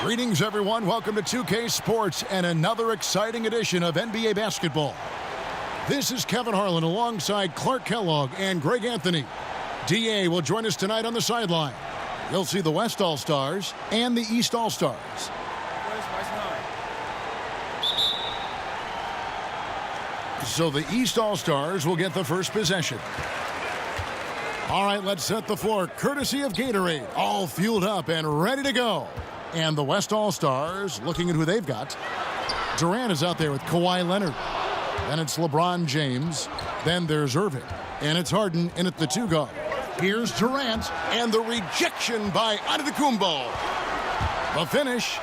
Greetings, everyone. Welcome to 2K Sports and another exciting edition of NBA basketball. This is Kevin Harlan alongside Clark Kellogg and Greg Anthony. DA will join us tonight on the sideline. You'll see the West All-Stars and the East All-Stars. So the East All-Stars will get the first possession. All right, let's set the floor courtesy of Gatorade. All fueled up and ready to go. And the West All-Stars looking at who they've got. Durant is out there with Kawhi Leonard. Then it's LeBron James. Then there's Irving. And it's Harden in at the two guard. Here's Durant and the rejection by Antetokounmpo. The finish.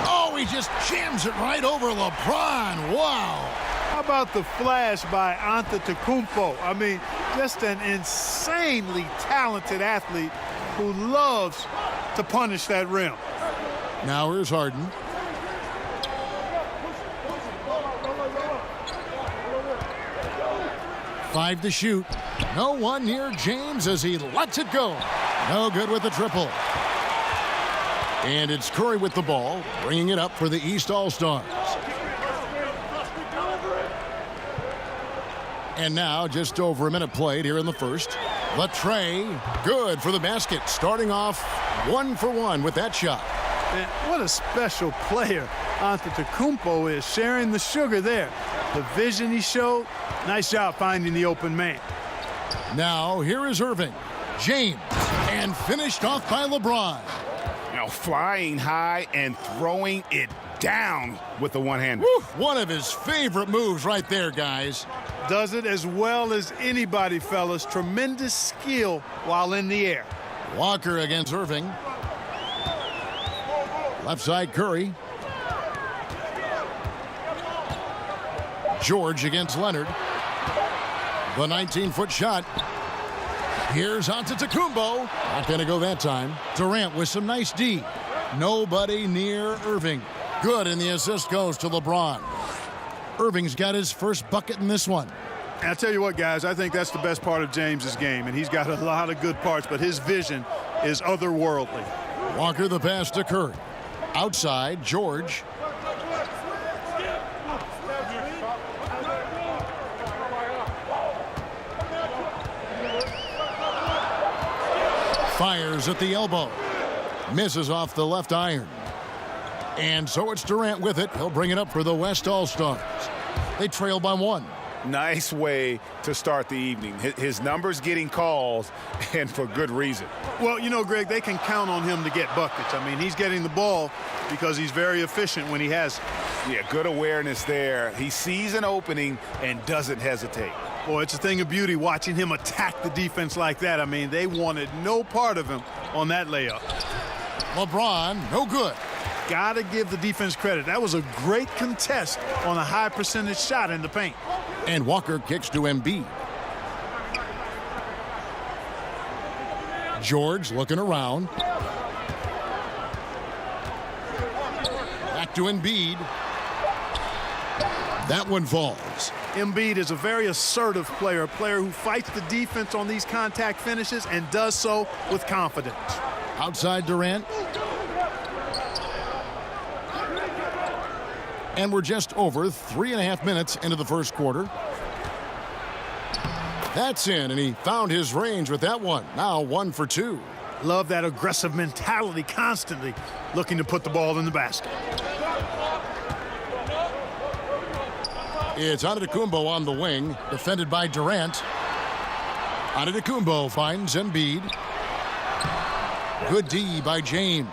Oh, he just jams it right over LeBron. Wow. How about the flash by Antetokounmpo? I mean, just an insanely talented athlete who loves to punish that rim. Now here's Harden. Five to shoot. No one near James as he lets it go. No good with the triple. And it's Curry with the ball, bringing it up for the East All-Stars. And now just over a minute played here in the first. Latrey, good for the basket. Starting off 1 for 1 with that shot. Man, what a special player Antetokounmpo is, sharing the sugar there. The vision he showed, nice job finding the open man. Now here is Irving. James, and finished off by LeBron. Flying high and throwing it down with the one-hander. One of his favorite moves right there, guys. Does it as well as anybody, fellas. Tremendous skill while in the air. Walker against Irving. Left side Curry. George against Leonard. The 19-foot shot. Here's Antetokounmpo. Not going to go that time. Durant with some nice D. Nobody near Irving. Good, and the assist goes to LeBron. Irving's got his first bucket in this one. And I'll tell you what, guys, I think that's the best part of James's game, and he's got a lot of good parts, but his vision is otherworldly. Walker the pass to Curry. Outside, George. Fires at the elbow. Misses off the left iron. And so it's Durant with it. He'll bring it up for the West All-Stars. They trail by 1. Nice way to start the evening. His numbers getting calls, and for good reason. Well, you know, Greg, they can count on him to get buckets. I mean, he's getting the ball because he's very efficient when he has it. Yeah, good awareness there. He sees an opening and doesn't hesitate. Boy, it's a thing of beauty watching him attack the defense like that. I mean, they wanted no part of him on that layup. LeBron, no good. Gotta give the defense credit. That was a great contest on a high percentage shot in the paint. And Walker kicks to Embiid. George looking around. Back to Embiid. That one falls. Embiid is a very assertive player, a player who fights the defense on these contact finishes and does so with confidence. Outside Durant. And we're just over 3.5 minutes into the first quarter. That's in, and he found his range with that one. Now 1 for 2. Love that aggressive mentality, constantly looking to put the ball in the basket. It's Antetokounmpo on the wing, defended by Durant. Antetokounmpo finds Embiid. Good D by James.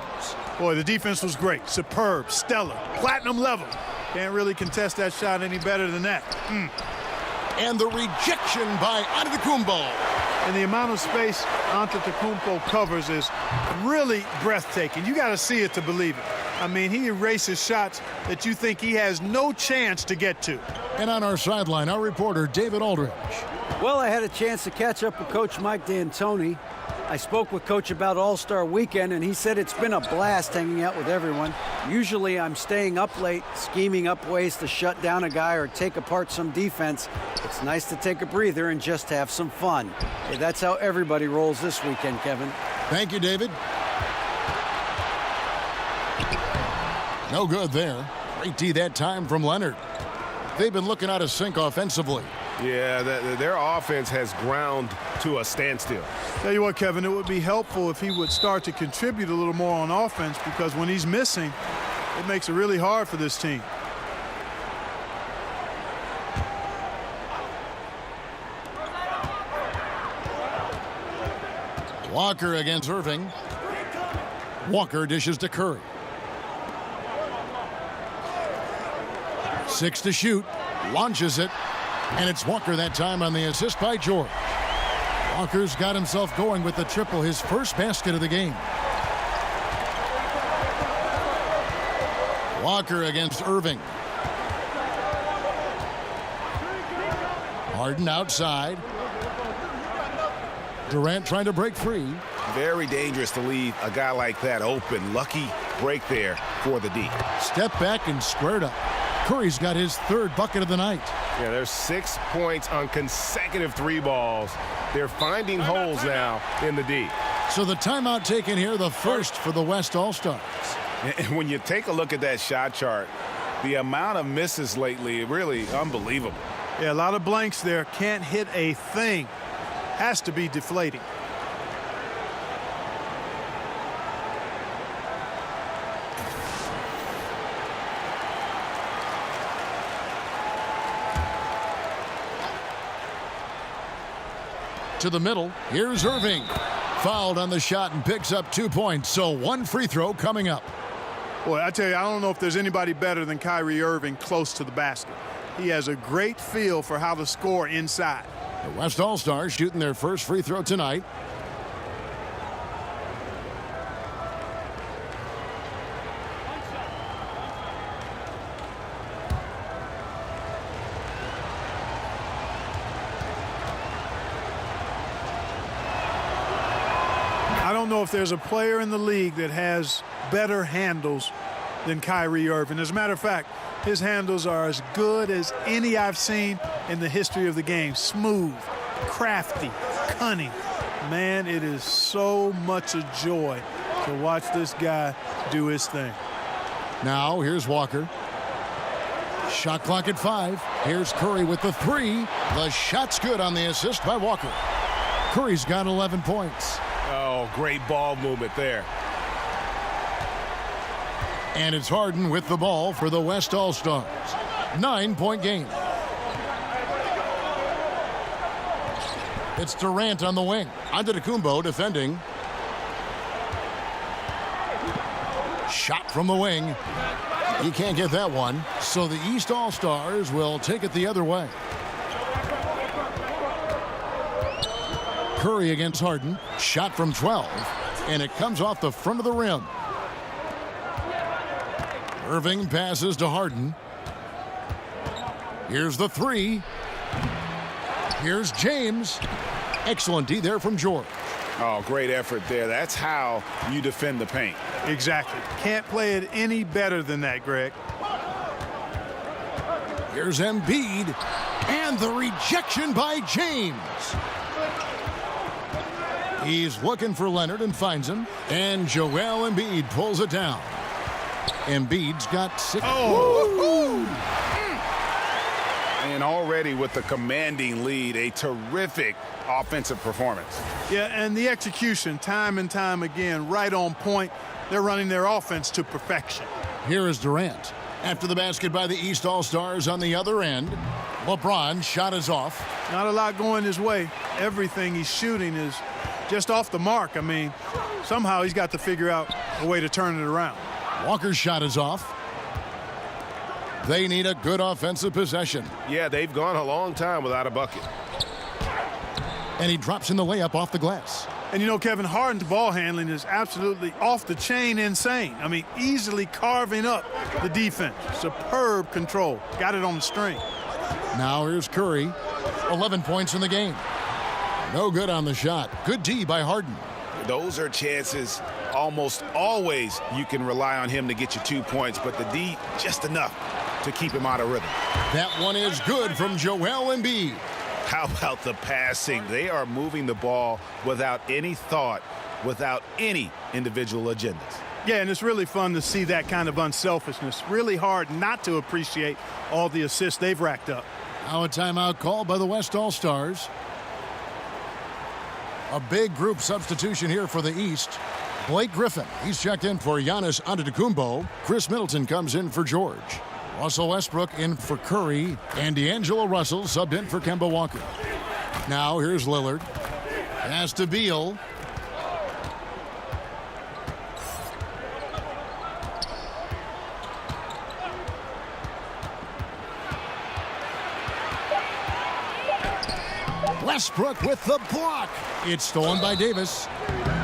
Boy, the defense was great. Superb, stellar, platinum level. Can't really contest that shot any better than that. And the rejection by Antetokounmpo. And the amount of space Antetokounmpo covers is really breathtaking. You got to see it to believe it. I mean, he erases shots that you think he has no chance to get to. And on our sideline, our reporter, David Aldridge. Well, I had a chance to catch up with Coach Mike D'Antoni. I spoke with Coach about All-Star Weekend, and he said it's been a blast hanging out with everyone. Usually I'm staying up late, scheming up ways to shut down a guy or take apart some defense. It's nice to take a breather and just have some fun. Hey, that's how everybody rolls this weekend, Kevin. Thank you, David. No good there. Great D that time from Leonard. They've been looking out of sync offensively. Yeah, their offense has ground to a standstill. Tell you what, Kevin, it would be helpful if he would start to contribute a little more on offense, because when he's missing, it makes it really hard for this team. Walker against Irving. Walker dishes to Curry. 6 to shoot. Launches it. And it's Walker that time on the assist by George. Walker's got himself going with the triple, his first basket of the game. Walker against Irving. Harden outside. Durant trying to break free. Very dangerous to leave a guy like that open. Lucky break there for the D. Step back and squared up. Curry's got his third bucket of the night. Yeah, there's 6 points on consecutive 3 balls. They're finding holes now in the D. So the timeout taken here, the first for the West All-Stars. And when you take a look at that shot chart, the amount of misses lately, really unbelievable. Yeah, a lot of blanks there. Can't hit a thing. Has to be deflating. To the middle. Here's Irving. Fouled on the shot and picks up 2 points. So 1 free throw coming up. Boy, I tell you, I don't know if there's anybody better than Kyrie Irving close to the basket. He has a great feel for how to score inside. The West All-Stars shooting their first free throw tonight. I don't know if there's a player in the league that has better handles than Kyrie Irving. As a matter of fact, his handles are as good as any I've seen in the history of the game. Smooth, crafty, cunning. Man, it is so much a joy to watch this guy do his thing. Now here's Walker. Shot clock at 5. Here's Curry with the 3. The shot's good on the assist by Walker. Curry's got 11 points. Oh, great ball movement there. And it's Harden with the ball for the West All-Stars. 9-point game. It's Durant on the wing. Antetokounmpo defending. Shot from the wing. He can't get that one. So the East All-Stars will take it the other way. Curry against Harden. Shot from 12. And it comes off the front of the rim. Irving passes to Harden. Here's the 3. Here's James. Excellent D there from George. Oh, great effort there. That's how you defend the paint. Exactly. Can't play it any better than that, Greg. Here's Embiid. And the rejection by James. He's looking for Leonard and finds him. And Joel Embiid pulls it down. Embiid's got 6. Oh! And already with the commanding lead, a terrific offensive performance. Yeah, and the execution, time and time again, right on point. They're running their offense to perfection. Here is Durant. After the basket by the East All-Stars on the other end. LeBron shot is off. Not a lot going his way. Everything he's shooting is just off the mark. I mean, somehow he's got to figure out a way to turn it around. Walker's shot is off. They need a good offensive possession. Yeah, they've gone a long time without a bucket. And he drops in the layup off the glass. And you know, Kevin, Harden's ball handling is absolutely off the chain insane. I mean, easily carving up the defense. Superb control. Got it on the string. Now here's Curry. 11 points in the game. No good on the shot. Good D by Harden. Those are chances almost always you can rely on him to get you 2 points, but the D just enough to keep him out of rhythm. That one is good from Joel Embiid. How about the passing? They are moving the ball without any thought without any individual agendas. Yeah, and it's really fun to see that kind of unselfishness. Really hard not to appreciate all the assists they've racked up. Now a timeout called by the West All-Stars. A big group substitution here for the East. Blake Griffin, he's checked in for Giannis Antetokounmpo. Chris Middleton comes in for George. Russell Westbrook in for Curry. And D'Angelo Russell subbed in for Kemba Walker. Now here's Lillard. Pass to Beal. Westbrook with the block. It's stolen by Davis.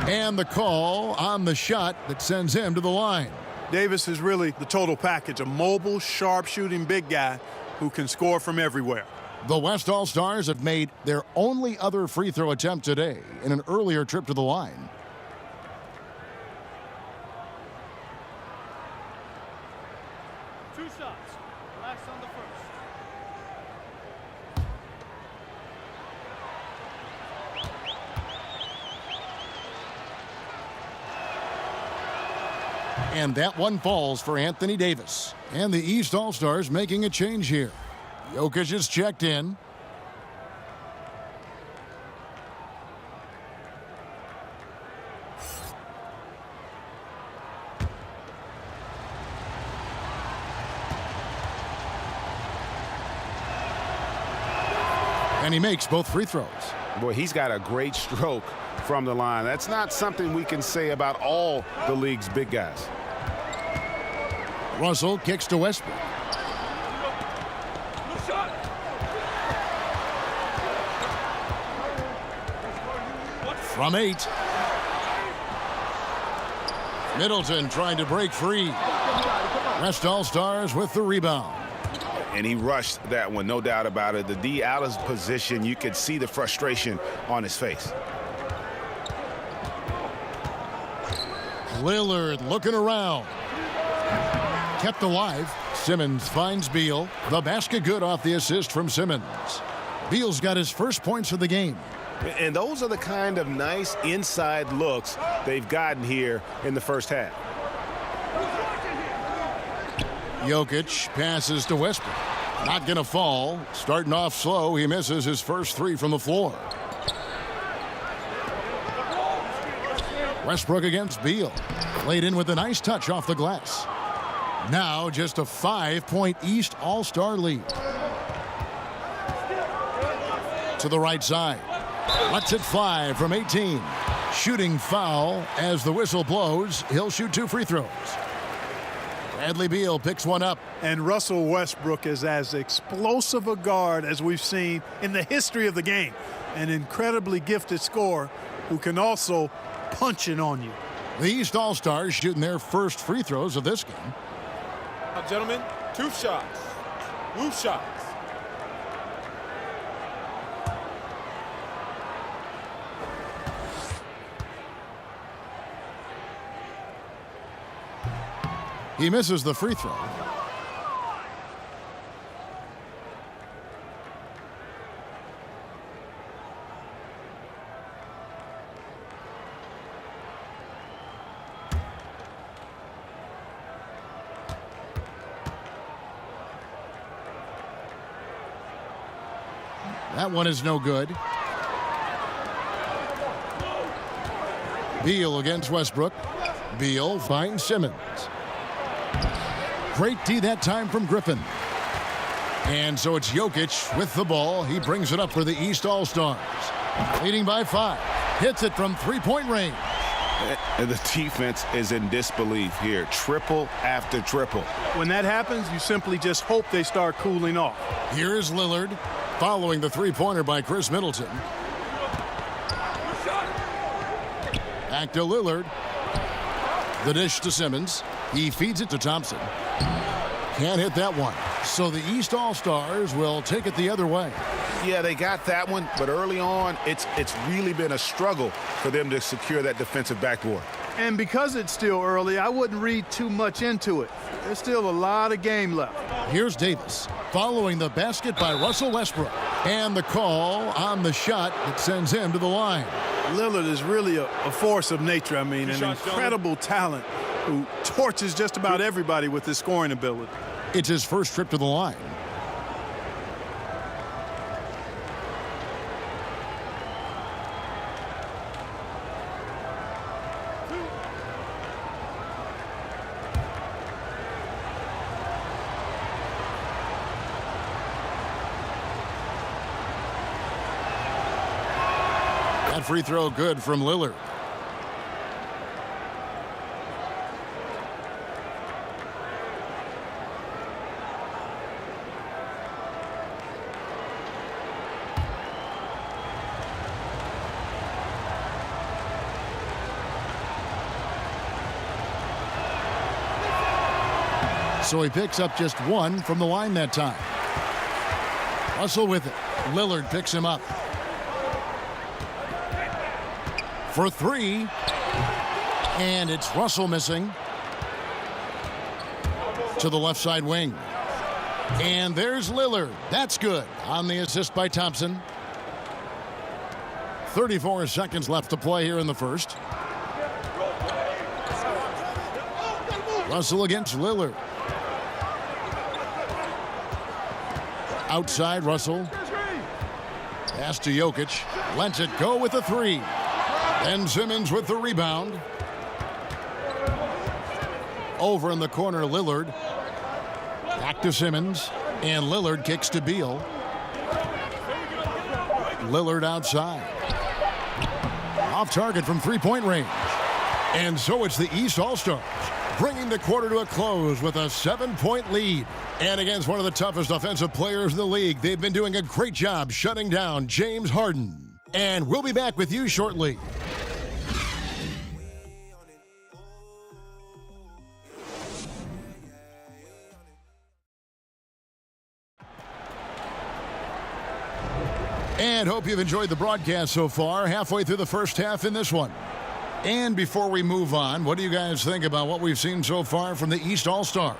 And the call on the shot that sends him to the line. Davis is really the total package, a mobile, sharp-shooting big guy who can score from everywhere. The West All-Stars have made their only other free throw attempt today in an earlier trip to the line. Two shots. Relax on the first. And that one falls for Anthony Davis. And the East All-Stars making a change here. Jokic is checked in. And he makes both free throws. Boy, he's got a great stroke from the line. That's not something we can say about all the league's big guys. Russell kicks to Westbrook. From 8. Middleton trying to break free. West All-Stars with the rebound. And he rushed that one, no doubt about it. The D out of position, you could see the frustration on his face. Lillard looking around. Kept alive. Simmons finds Beal. The basket good off the assist from Simmons. Beal's got his first points of the game. And those are the kind of nice inside looks they've gotten here in the first half. Jokic passes to Westbrook. Not going to fall. Starting off slow, he misses his first 3 from the floor. Westbrook against Beal. Laid in with a nice touch off the glass. Now just a 5-point East All-Star lead. To the right side. Lets it fly from 18. Shooting foul as the whistle blows. He'll shoot 2 free throws. Bradley Beal picks one up. And Russell Westbrook is as explosive a guard as we've seen in the history of the game. An incredibly gifted scorer who can also punch it on you. The East All-Stars shooting their first free throws of this game. Now, gentlemen, 2 shots. 2 shots. He misses the free throw. That one is no good. Beal against Westbrook. Beal finds Simmons. Great D that time from Griffin. And so it's Jokic with the ball. He brings it up for the East All-Stars. Leading by 5. Hits it from 3-point range. And the defense is in disbelief here. Triple after triple. When that happens, you simply just hope they start cooling off. Here is Lillard following the 3-pointer by Chris Middleton. Back to Lillard. The dish to Simmons. He feeds it to Thompson. Can't hit that one. So the East All-Stars will take it the other way. Yeah, they got that one, but early on, it's really been a struggle for them to secure that defensive backboard. And because it's still early, I wouldn't read too much into it. There's still a lot of game left. Here's Davis following the basket by Russell Westbrook. And the call on the shot that sends him to the line. Lillard is really a force of nature. I mean, an incredible talent who torches just about everybody with his scoring ability. It's his first trip to the line. That free throw good from Lillard. So he picks up just one from the line that time. Russell with it. Lillard picks him up. For three. And it's Russell missing. To the left side wing. And there's Lillard. That's good on the assist by Thompson. 34 seconds left to play here in the first. Russell against Lillard. Outside Russell. Pass to Jokic. Lets it go with a three. Ben Simmons with the rebound. Over in the corner, Lillard. Back to Simmons. And Lillard kicks to Beal. Lillard outside. Off target from three-point range. And so it's the East All-Stars, bringing the quarter to a close with a 7-point lead. And against one of the toughest offensive players in the league, they've been doing a great job shutting down James Harden. And we'll be back with you shortly. And hope you've enjoyed the broadcast so far. Halfway through the first half in this one. And before we move on, what do you guys think about what we've seen so far from the East All-Stars?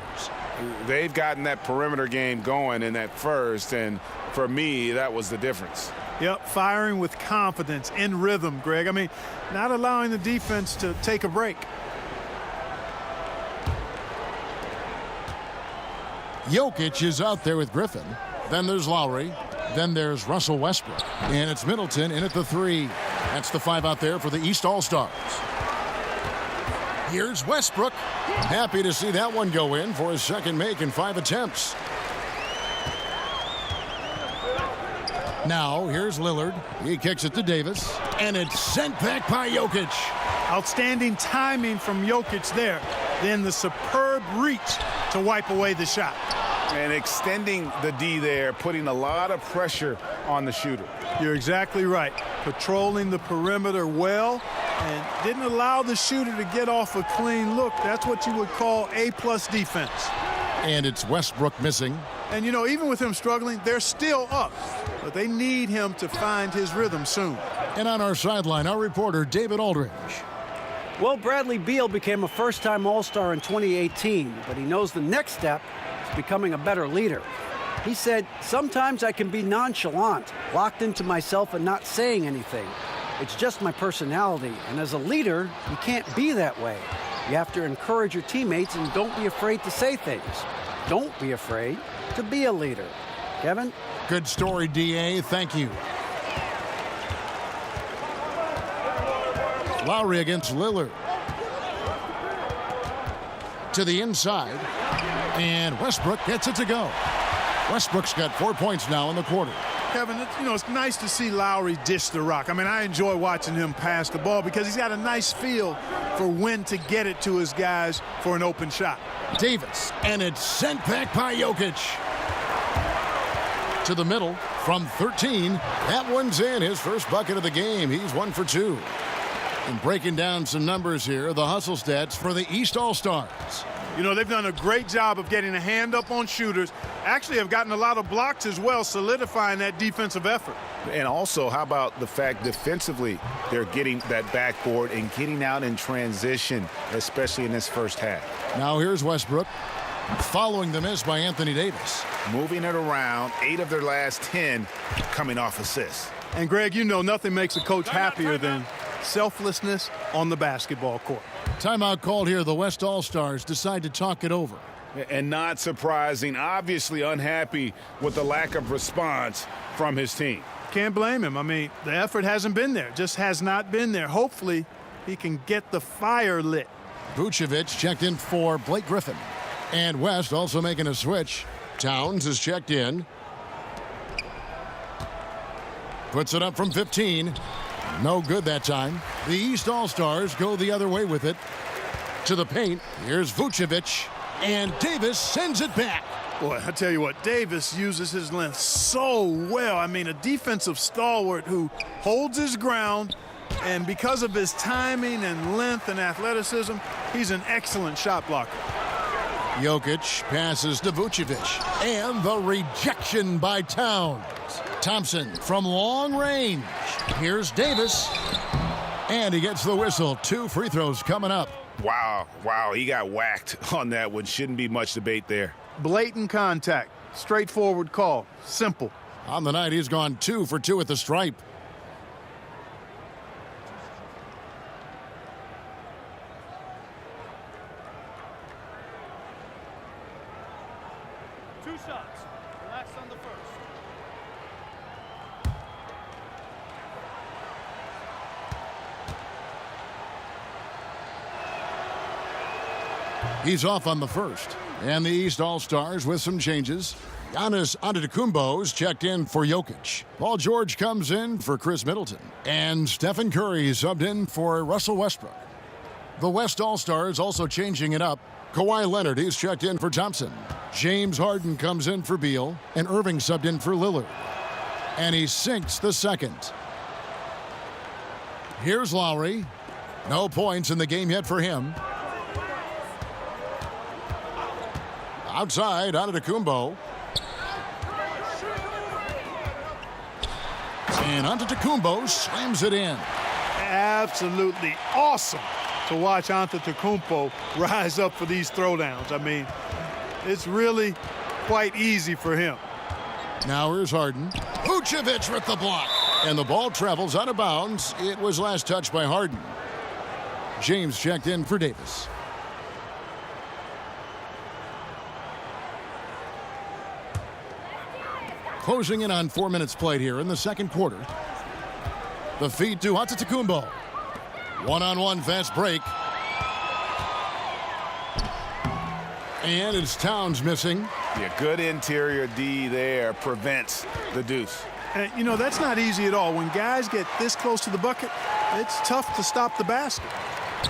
They've gotten that perimeter game going in that first, and for me, that was the difference. Yep, firing with confidence, in rhythm, Greg. I mean, not allowing the defense to take a break. Jokic is out there with Griffin. Then there's Lowry. Then there's Russell Westbrook. And it's Middleton in at the three. That's the five out there for the East All-Stars. Here's Westbrook. Happy to see that one go in for his second make in 5 attempts. Now, here's Lillard. He kicks it to Davis. And it's sent back by Jokic. Outstanding timing from Jokic there. Then the superb reach to wipe away the shot. And extending the D there, putting a lot of pressure on the shooter. You're exactly right. Patrolling the perimeter well and didn't allow the shooter to get off a clean look. That's what you would call A-plus defense. And it's Westbrook missing. And, you know, even with him struggling, they're still up. But they need him to find his rhythm soon. And on our sideline, our reporter, David Aldridge. Well, Bradley Beal became a first-time All-Star in 2018, but he knows the next step is becoming a better leader. He said, sometimes I can be nonchalant, locked into myself and not saying anything. It's just my personality, and as a leader, you can't be that way. You have to encourage your teammates and don't be afraid to say things. Don't be afraid to be a leader. Kevin? Good story, D.A. Thank you. Lowry against Lillard. To the inside. And Westbrook gets it to go. Westbrook's got 4 points now in the quarter. Kevin, it's nice to see Lowry dish the rock. I mean, I enjoy watching him pass the ball because he's got a nice feel for when to get it to his guys for an open shot. Davis, and it's sent back by Jokic. To the middle from 13. That one's in, his first bucket of the game. He's 1 for 2. And breaking down some numbers here, the hustle stats for the East All-Stars. You know, they've done a great job of getting a hand up on shooters. Actually have gotten a lot of blocks as well, solidifying that defensive effort. And also, how about the fact defensively they're getting that backboard and getting out in transition, especially in this first half. Now here's Westbrook following the miss by Anthony Davis. Moving it around, 8 of their last 10 coming off assists. And, Greg, you know nothing makes a coach happier than selflessness on the basketball court. Timeout called here. The West All-Stars decide to talk it over. And not surprising, obviously unhappy with the lack of response from his team. Can't blame him. I mean, the effort hasn't been there. Just has not been there. Hopefully, he can get the fire lit. Vucevic checked in for Blake Griffin. And West also making a switch. Towns is checked in. Puts it up from 15. No good that time. The East All-Stars go the other way with it. To the paint. Here's Vucevic. And Davis sends it back. Boy, I tell you what, Davis uses his length so well. I mean, a defensive stalwart who holds his ground, and because of his timing and length and athleticism, he's an excellent shot blocker. Jokic passes to Vucevic. And the rejection by Towns. Thompson from long range. Here's Davis. And he gets the whistle. 2 free throws coming up. Wow, he got whacked on that one. Shouldn't be much debate there. Blatant contact. Straightforward call. Simple. On the night, he's gone 2 for 2 at the stripe. Two shots. Relax on the first. He's off on the first. And the East All-Stars with some changes. Giannis Antetokounmpo's checked in for Jokic. Paul George comes in for Chris Middleton. And Stephen Curry subbed in for Russell Westbrook. The West All-Stars also changing it up. Kawhi Leonard, he's checked in for Thompson. James Harden comes in for Beal. And Irving subbed in for Lillard. And he sinks the second. Here's Lowry. No points in the game yet for him. Outside, Antetokounmpo. And Antetokounmpo slams it in. Absolutely awesome to watch Antetokounmpo rise up for these throwdowns. I mean, it's really quite easy for him. Now here's Harden. Vucevic with the block. And the ball travels out of bounds. It was last touched by Harden. James checked in for Davis. Closing in on 4 minutes played here in the second quarter. The feed to Antetokounmpo. One-on-one fast break. And it's Towns missing. Yeah, good interior D there prevents the deuce. And, you know, that's not easy at all. When guys get this close to the bucket, it's tough to stop the basket.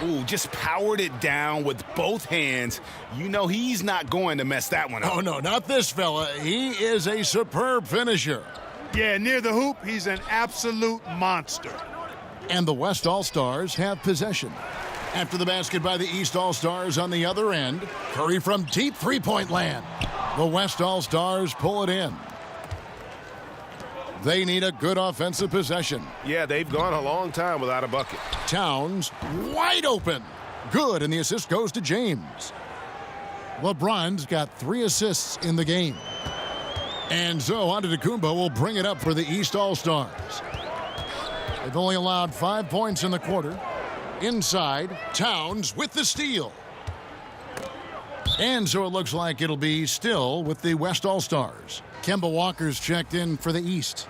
Ooh, just powered it down with both hands. You know he's not going to mess that one up. Oh, no, not this fella. He is a superb finisher. Yeah, near the hoop, he's an absolute monster. And the West All-Stars have possession. After the basket by the East All-Stars on the other end, Curry from deep three-point land. The West All-Stars pull it in. They need a good offensive possession. Yeah, they've gone a long time without a bucket. Towns wide open. Good, and the assist goes to James. LeBron's got 3 assists in the game. And so Antetokounmpo will bring it up for the East All-Stars. They've only allowed 5 points in the quarter. Inside, Towns with the steal. And so it looks like it'll be still with the West All-Stars. Kemba Walker's checked in for the East.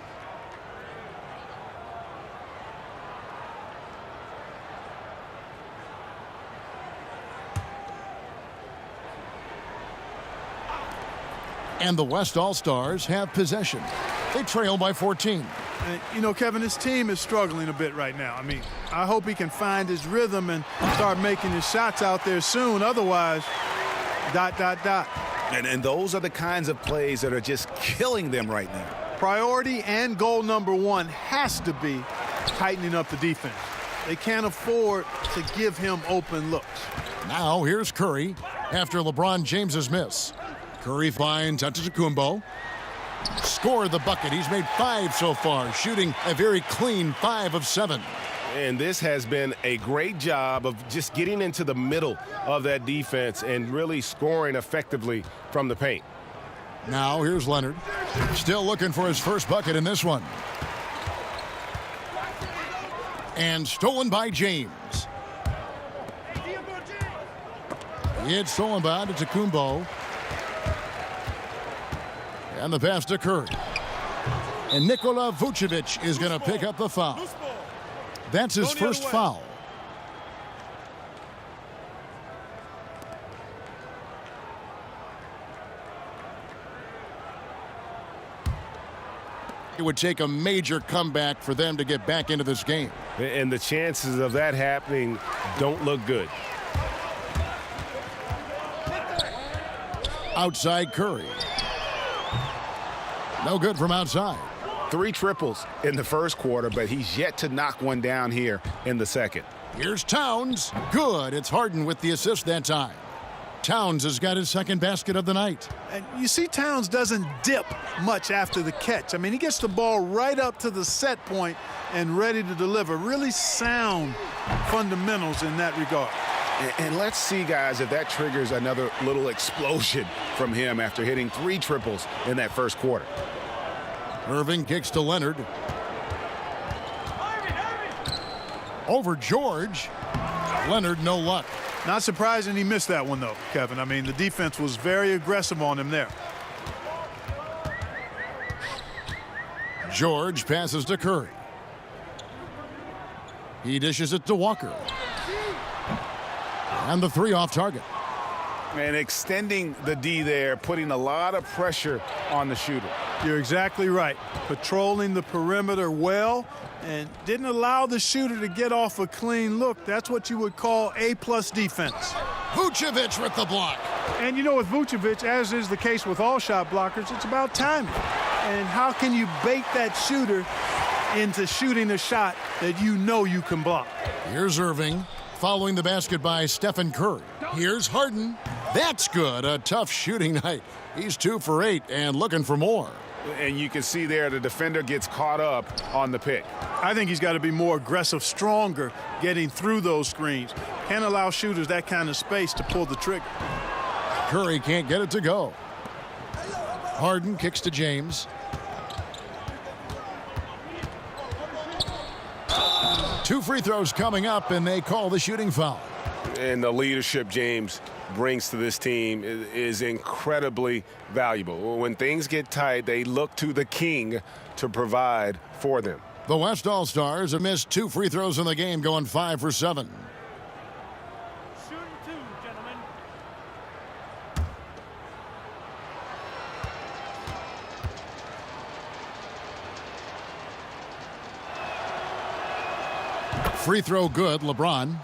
And the West All-Stars have possession. They trail by 14. You know, Kevin, this team is struggling a bit right now. I mean, I hope he can find his rhythm and start making his shots out there soon. Otherwise, ... And those are the kinds of plays that are just killing them right now. Priority and goal number 1 has to be tightening up the defense. They can't afford to give him open looks. Now here's Curry after LeBron James's miss. Curry finds Antetokounmpo. Scored the bucket. He's made 5 so far, shooting a very clean 5 of 7. And this has been a great job of just getting into the middle of that defense and really scoring effectively from the paint. Now here's Leonard. Still looking for his first bucket in this one. And stolen by James. It's stolen by Kumbo. And the pass to Curry. And Nikola Vucevic is going to pick up the foul. That's his first foul. It would take a major comeback for them to get back into this game. And the chances of that happening don't look good. Outside Curry. No good from outside. 3 triples in the first quarter, but he's yet to knock one down here in the second. Here's Towns. Good. It's Harden with the assist that time. Towns has got his second basket of the night. And you see Towns doesn't dip much after the catch. I mean, he gets the ball right up to the set point and ready to deliver. Really sound fundamentals in that regard. And let's see, guys, if that triggers another little explosion from him after hitting 3 triples in that first quarter. Irving kicks to Leonard. Over George. Leonard, no luck. Not surprising he missed that one, though, Kevin. I mean, the defense was very aggressive on him there. George passes to Curry. He dishes it to Walker. And the 3 off target. And extending the D there, putting a lot of pressure on the shooter. You're exactly right. Patrolling the perimeter well and didn't allow the shooter to get off a clean look. That's what you would call A-plus defense. Vucevic with the block. And you know, with Vucevic, as is the case with all shot blockers, it's about timing. And how can you bait that shooter into shooting a shot that you know you can block? Here's Irving. Following the basket by Stephen Curry. Here's Harden. That's good. A tough shooting night. He's 2 for 8 and looking for more. And you can see there the defender gets caught up on the pick. I think he's got to be more aggressive, stronger, getting through those screens. Can't allow shooters that kind of space to pull the trigger. Curry can't get it to go. Harden kicks to James. Two free throws coming up, and they call the shooting foul. And the leadership James brings to this team is incredibly valuable. When things get tight, they look to the king to provide for them. The West All-Stars have missed 2 free throws in the game, going 5 for 7. Shooting 2, gentlemen. Free throw good, LeBron.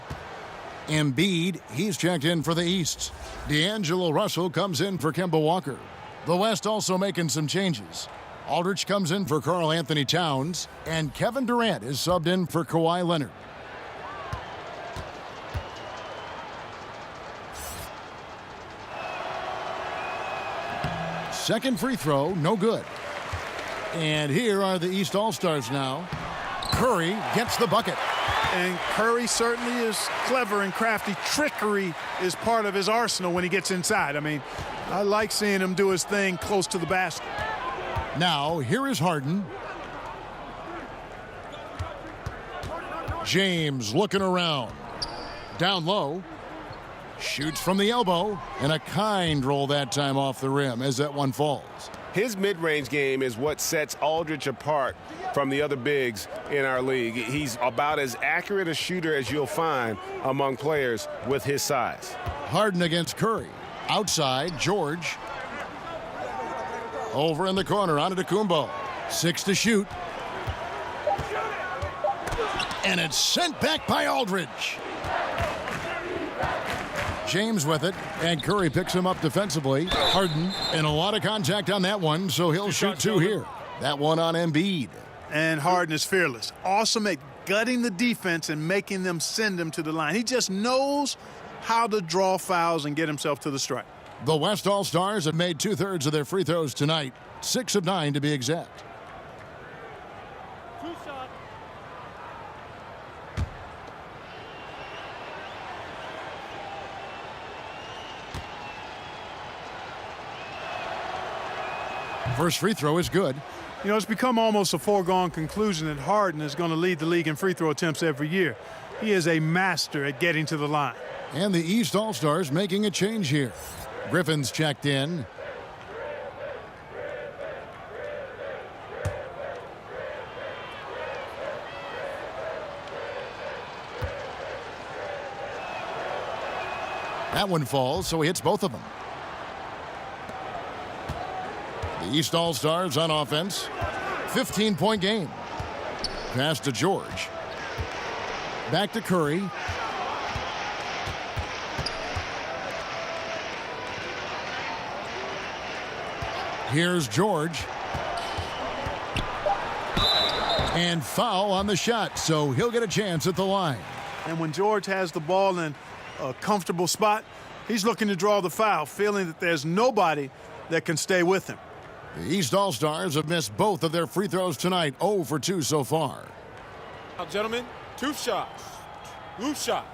Embiid, he's checked in for the East. D'Angelo Russell comes in for Kemba Walker. The West also making some changes. Aldridge comes in for Karl Anthony Towns, and Kevin Durant is subbed in for Kawhi Leonard. Second free throw, no good. And here are the East All-Stars now. Curry gets the bucket. And Curry certainly is clever and crafty. Trickery is part of his arsenal when he gets inside. I mean, I like seeing him do his thing close to the basket. Now, here is Harden. James looking around. Down low. Shoots from the elbow. And a kind roll that time off the rim as that one falls. His mid-range game is what sets Aldridge apart from the other bigs in our league. He's about as accurate a shooter as you'll find among players with his size. Harden against Curry. Outside, George. Over in the corner, on to Kumbo. 6 to shoot. And it's sent back by Aldridge. James with it, and Curry picks him up defensively. Harden, and a lot of contact on that one, so he'll shoot 2 here. That one on Embiid. And Harden is fearless. Awesome at gutting the defense and making them send him to the line. He just knows how to draw fouls and get himself to the stripe. The West All-Stars have made 2/3 of their free throws tonight, 6 of 9 to be exact. 2 shots. First free throw is good. You know, it's become almost a foregone conclusion that Harden is going to lead the league in free throw attempts every year. He is a master at getting to the line. And the East All-Stars making a change here. Griffin's checked in. That one falls, so he hits both of them. The East All-Stars on offense. 15-point game. Pass to George. Back to Curry. Here's George. And foul on the shot, so he'll get a chance at the line. And when George has the ball in a comfortable spot, he's looking to draw the foul, feeling that there's nobody that can stay with him. The East All-Stars have missed both of their free throws tonight, 0 for 2 so far. Now, gentlemen, 2 shots. 2 shots.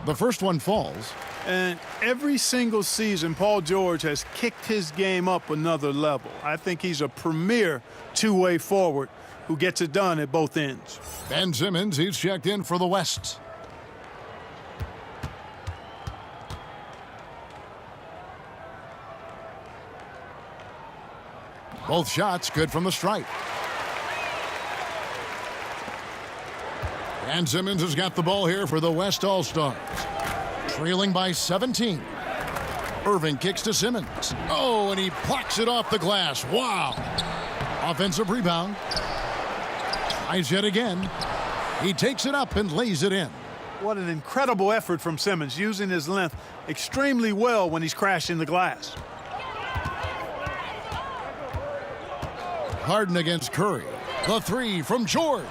The first one falls. And every single season, Paul George has kicked his game up another level. I think he's a premier two-way forward who gets it done at both ends. Ben Simmons, he's checked in for the West. Both shots good from the stripe. And Simmons has got the ball here for the West All-Stars. Trailing by 17. Irving kicks to Simmons. Oh, and he plucks it off the glass. Wow. Offensive rebound. Tries yet again. He takes it up and lays it in. What an incredible effort from Simmons, using his length extremely well when he's crashing the glass. Harden against Curry. The three from George.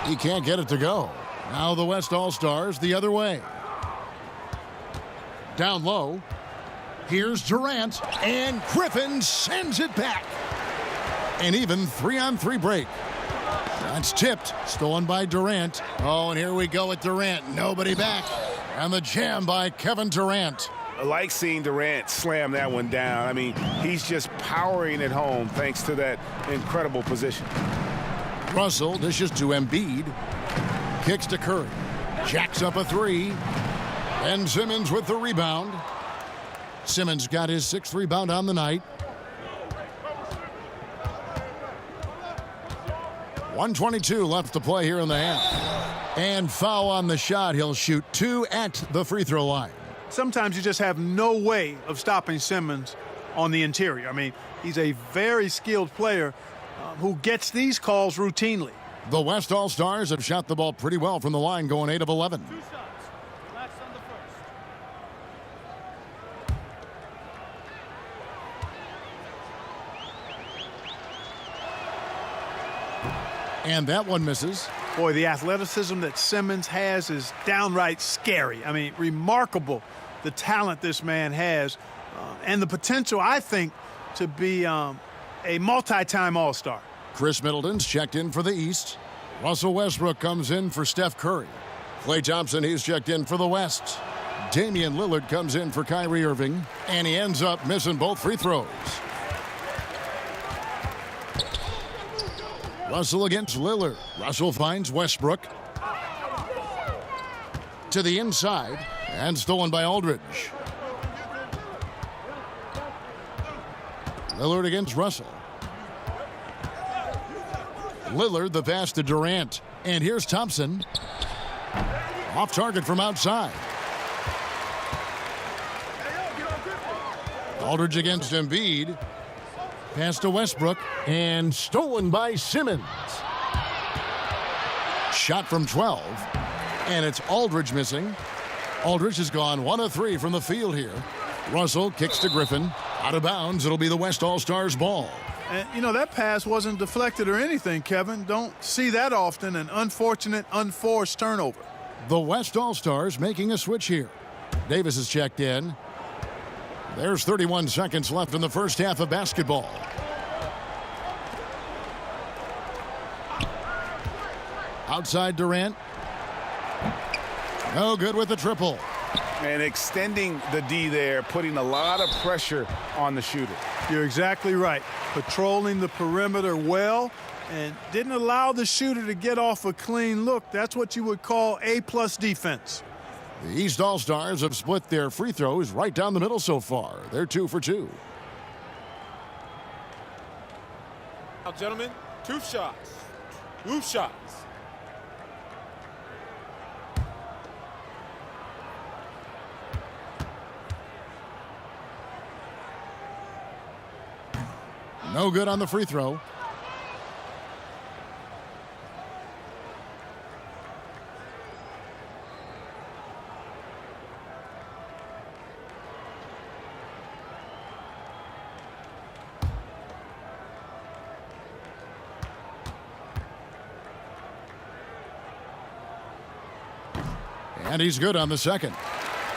He can't get it to go. Now the West All-Stars the other way. Down low. Here's Durant. And Griffin sends it back. An even 3-on-3 break. That's tipped. Stolen by Durant. Oh, and here we go with Durant. Nobody back. And the jam by Kevin Durant. I like seeing Durant slam that one down. I mean, he's just powering it home thanks to that incredible position. Russell dishes to Embiid. Kicks to Curry. Jacks up a three. And Simmons with the rebound. Simmons got his 6th rebound on the night. 1:22 left to play here in the half. And foul on the shot. He'll shoot 2 at the free throw line. Sometimes you just have no way of stopping Simmons on the interior. I mean, he's a very skilled player who gets these calls routinely. The West All-Stars have shot the ball pretty well from the line, going 8 of 11. 2 shots. Last on the first. And that one misses. Boy, the athleticism that Simmons has is downright scary. I mean, remarkable the talent this man has and the potential, I think, to be a multi-time All-Star. Chris Middleton's checked in for the East. Russell Westbrook comes in for Steph Curry. Klay Thompson, he's checked in for the West. Damian Lillard comes in for Kyrie Irving. And he ends up missing both free throws. Russell against Lillard. Russell finds Westbrook. To the inside. And stolen by Aldridge. Lillard against Russell. Lillard, the pass to Durant. And here's Thompson. Off target from outside. Aldridge against Embiid. Pass to Westbrook. And stolen by Simmons. Shot from 12. And it's Aldridge missing. Aldridge has gone 1 of 3 from the field here. Russell kicks to Griffin. Out of bounds. It'll be the West All-Stars ball. And, you know, that pass wasn't deflected or anything, Kevin. Don't see that often. An unfortunate, unforced turnover. The West All-Stars making a switch here. Davis is checked in. There's 31 seconds left in the first half of basketball. Outside Durant. No good with the triple. And extending the D there, putting a lot of pressure on the shooter. You're exactly right. Patrolling the perimeter well and didn't allow the shooter to get off a clean look. That's what you would call A+ defense. The East All-Stars have split their free throws right down the middle so far. They're 2 for 2. Now, gentlemen, 2 shots. 2 shots. No good on the free throw. And he's good on the second.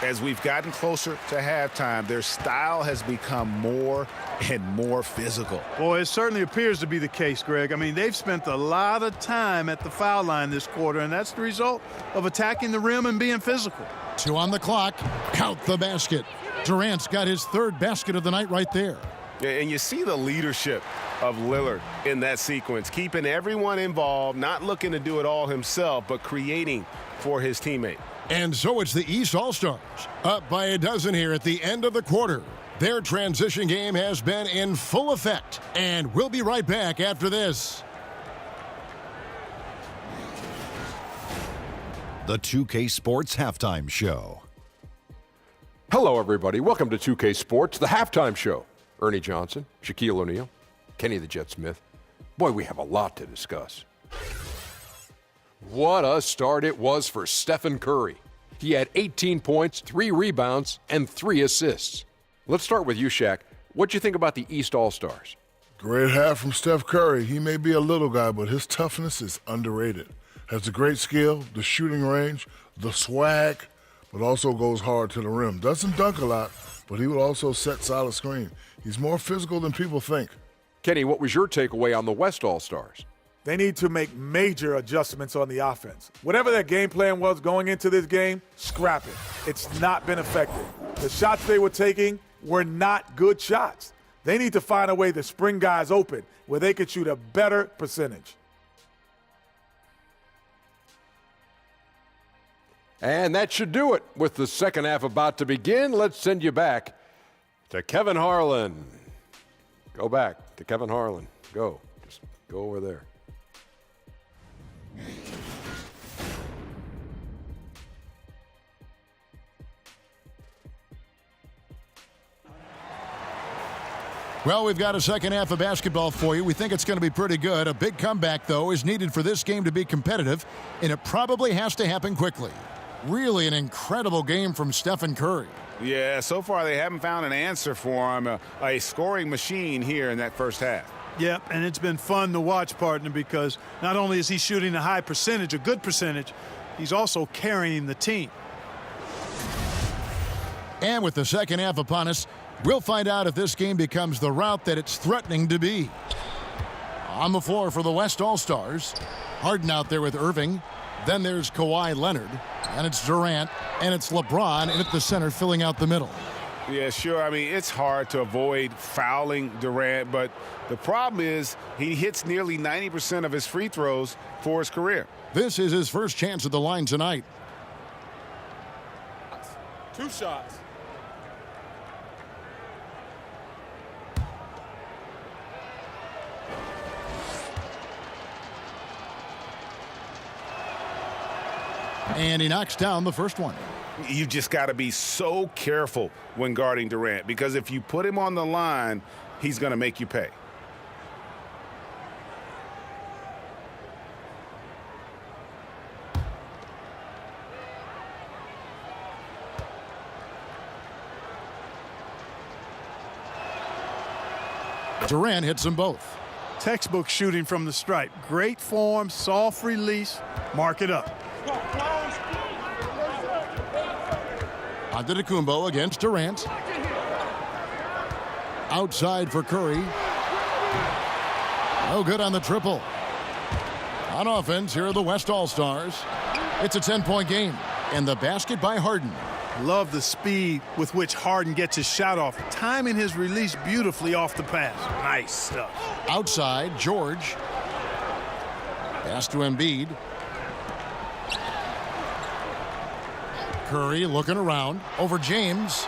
As we've gotten closer to halftime, their style has become more and more physical. Boy, it certainly appears to be the case, Greg. I mean, they've spent a lot of time at the foul line this quarter, and that's the result of attacking the rim and being physical. 2 on the clock. Count the basket. Durant's got his 3rd basket of the night right there. And you see the leadership of Lillard in that sequence, keeping everyone involved, not looking to do it all himself, but creating for his teammate. And so it's the East All-Stars, up by a dozen here at the end of the quarter. Their transition game has been in full effect, and we'll be right back after this. The 2K Sports Halftime Show. Hello, everybody. Welcome to 2K Sports, the halftime show. Ernie Johnson, Shaquille O'Neal, Kenny the Jet Smith. Boy, we have a lot to discuss. What a start it was for Stephen Curry. He had 18 points, 3 rebounds, and 3 assists. Let's start with you, Shaq. What'd you think about the East All-Stars? Great half from Steph Curry. He may be a little guy, but his toughness is underrated. Has the great skill, the shooting range, the swag, but also goes hard to the rim. Doesn't dunk a lot, but he will also set solid screen. He's more physical than people think. Kenny, what was your takeaway on the West All-Stars? They need to make major adjustments on the offense. Whatever their game plan was going into this game, scrap it. It's not been effective. The shots they were taking were not good shots. They need to find a way to spring guys open where they could shoot a better percentage. And that should do it. With the second half about to begin, let's send you back to Kevin Harlan. Go back to Kevin Harlan. Go. Just go over there. Well, we've got a second half of basketball for you. We think it's going to be pretty good. A big comeback, though, is needed for this game to be competitive, and it probably has to happen quickly. Really an incredible game from Stephen Curry. Yeah, so far they haven't found an answer for him, a scoring machine here in that first half. Yep, and it's been fun to watch, partner, because not only is he shooting a high percentage, a good percentage, he's also carrying the team. And with the second half upon us, we'll find out if this game becomes the route that it's threatening to be. On the floor for the West All-Stars, Harden out there with Irving. Then there's Kawhi Leonard, and it's Durant, and it's LeBron, and at the center filling out the middle. Yeah, sure. I mean, it's hard to avoid fouling Durant, but the problem is he hits nearly 90% of his free throws for his career. This is his first chance at the line tonight. 2 shots. And he knocks down the first one. You just got to be so careful when guarding Durant, because if you put him on the line, he's going to make you pay. Durant hits them both. Textbook shooting from the stripe. Great form, soft release. Mark it up. Antetokounmpo against Durant. Outside for Curry. No good on the triple. On offense, here are the West All-Stars. It's a 10-point game, and the basket by Harden. Love the speed with which Harden gets his shot off, timing his release beautifully off the pass. Nice stuff. Outside, George. Pass to Embiid. Curry looking around over James.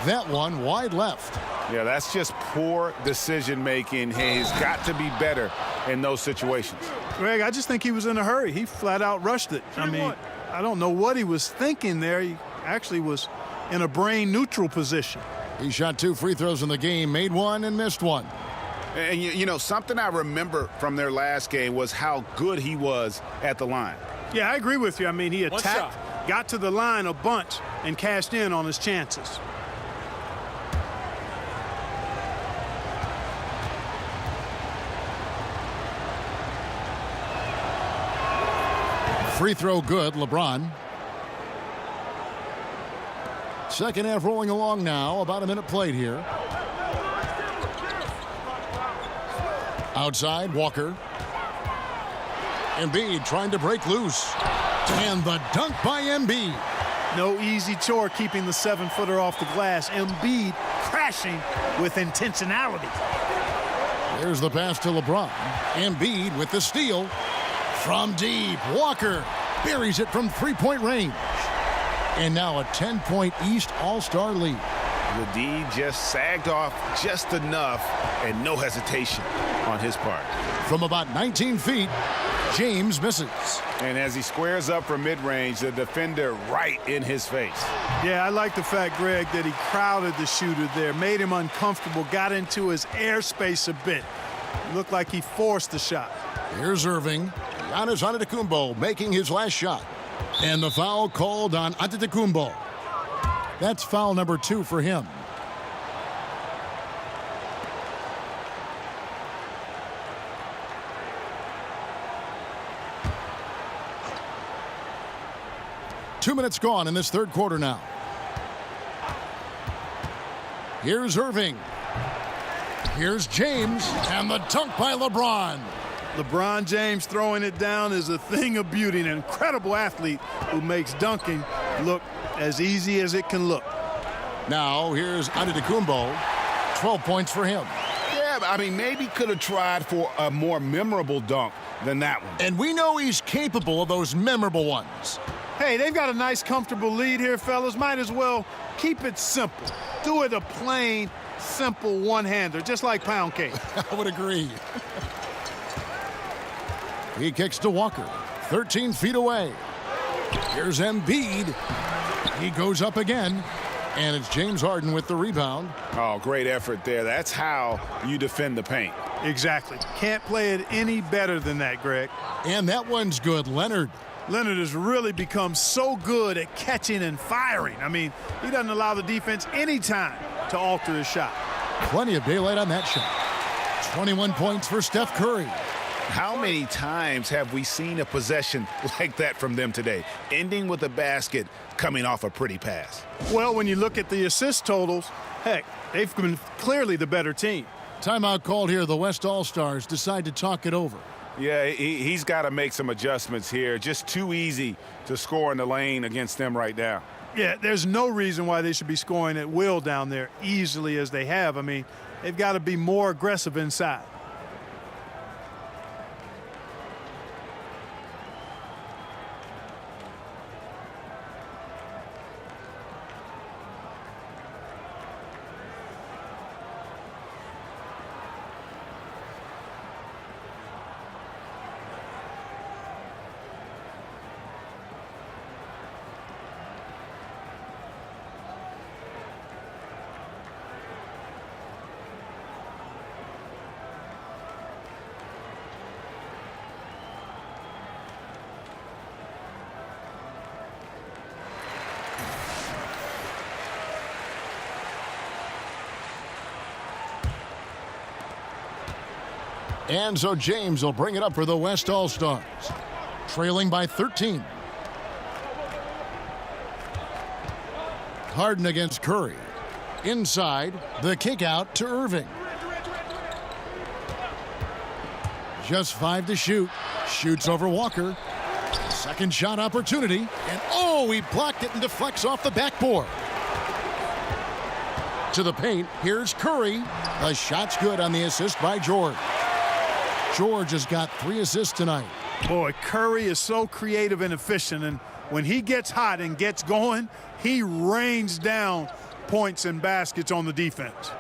That one wide left. Yeah, that's just poor decision making. He's got to be better in those situations. Greg, I just think he was in a hurry. He flat out rushed it. I mean, I don't know what he was thinking there. He actually was in a brain neutral position. He shot 2 free throws in the game, made 1 and missed 1. And, you know, something I remember from their last game was how good he was at the line. Yeah, I agree with you. I mean, he attacked, got to the line a bunch, and cashed in on his chances. Free throw good, LeBron. Second half rolling along now, about a minute played here. Outside, Walker. Embiid trying to break loose. And the dunk by Embiid. No easy chore keeping the 7-footer off the glass. Embiid crashing with intentionality. There's the pass to LeBron. Embiid with the steal. From deep, Walker buries it from three-point range. And now a 10-point East All-Star lead. The D just sagged off just enough, and no hesitation on his part. From about 19 feet, James misses. And as he squares up from mid-range, the defender right in his face. Yeah, I like the fact, Greg, that he crowded the shooter there, made him uncomfortable, got into his airspace a bit. It looked like he forced the shot. Here's Irving. Giannis Antetokounmpo making his last shot. And the foul called on Antetokounmpo. That's foul number 2 for him. Two minutes gone in this third quarter now. Here's Irving. Here's James. And the dunk by LeBron. LeBron James throwing it down is a thing of beauty. An incredible athlete who makes dunking look as easy as it can look. Now here's Antetokounmpo. 12 points for him. Yeah, I mean, maybe could have tried for a more memorable dunk than that one. And we know he's capable of those memorable ones. Hey, they've got a nice, comfortable lead here, fellas. Might as well keep it simple. Do it a plain, simple one-hander, just like pound cake. I would agree. He kicks to Walker, 13 feet away. Here's Embiid. He goes up again, and it's James Harden with the rebound. Oh, great effort there. That's how you defend the paint. Exactly. Can't play it any better than that, Greg. And that one's good. Leonard has really become so good at catching and firing. I mean, he doesn't allow the defense any time to alter his shot. Plenty of daylight on that shot. 21 points for Steph Curry. How many times have we seen a possession like that from them today, ending with a basket coming off a pretty pass? Well, when you look at the assist totals, heck, they've been clearly the better team. Timeout called here. The West All-Stars decide to talk it over. Yeah, he's got to make some adjustments here. Just too easy to score in the lane against them right now. Yeah, there's no reason why they should be scoring at will down there easily as they have. I mean, they've got to be more aggressive inside. And so James will bring it up for the West All-Stars, trailing by 13. Harden against Curry. Inside, the kick out to Irving. Just 5 to shoot. Shoots over Walker. Second shot opportunity. And oh, he blocked it and deflects off the backboard. To the paint, here's Curry. The shot's good on the assist by George. George has got 3 assists tonight. Boy, Curry is so creative and efficient, and when he gets hot and gets going, he rains down points and baskets on the defense.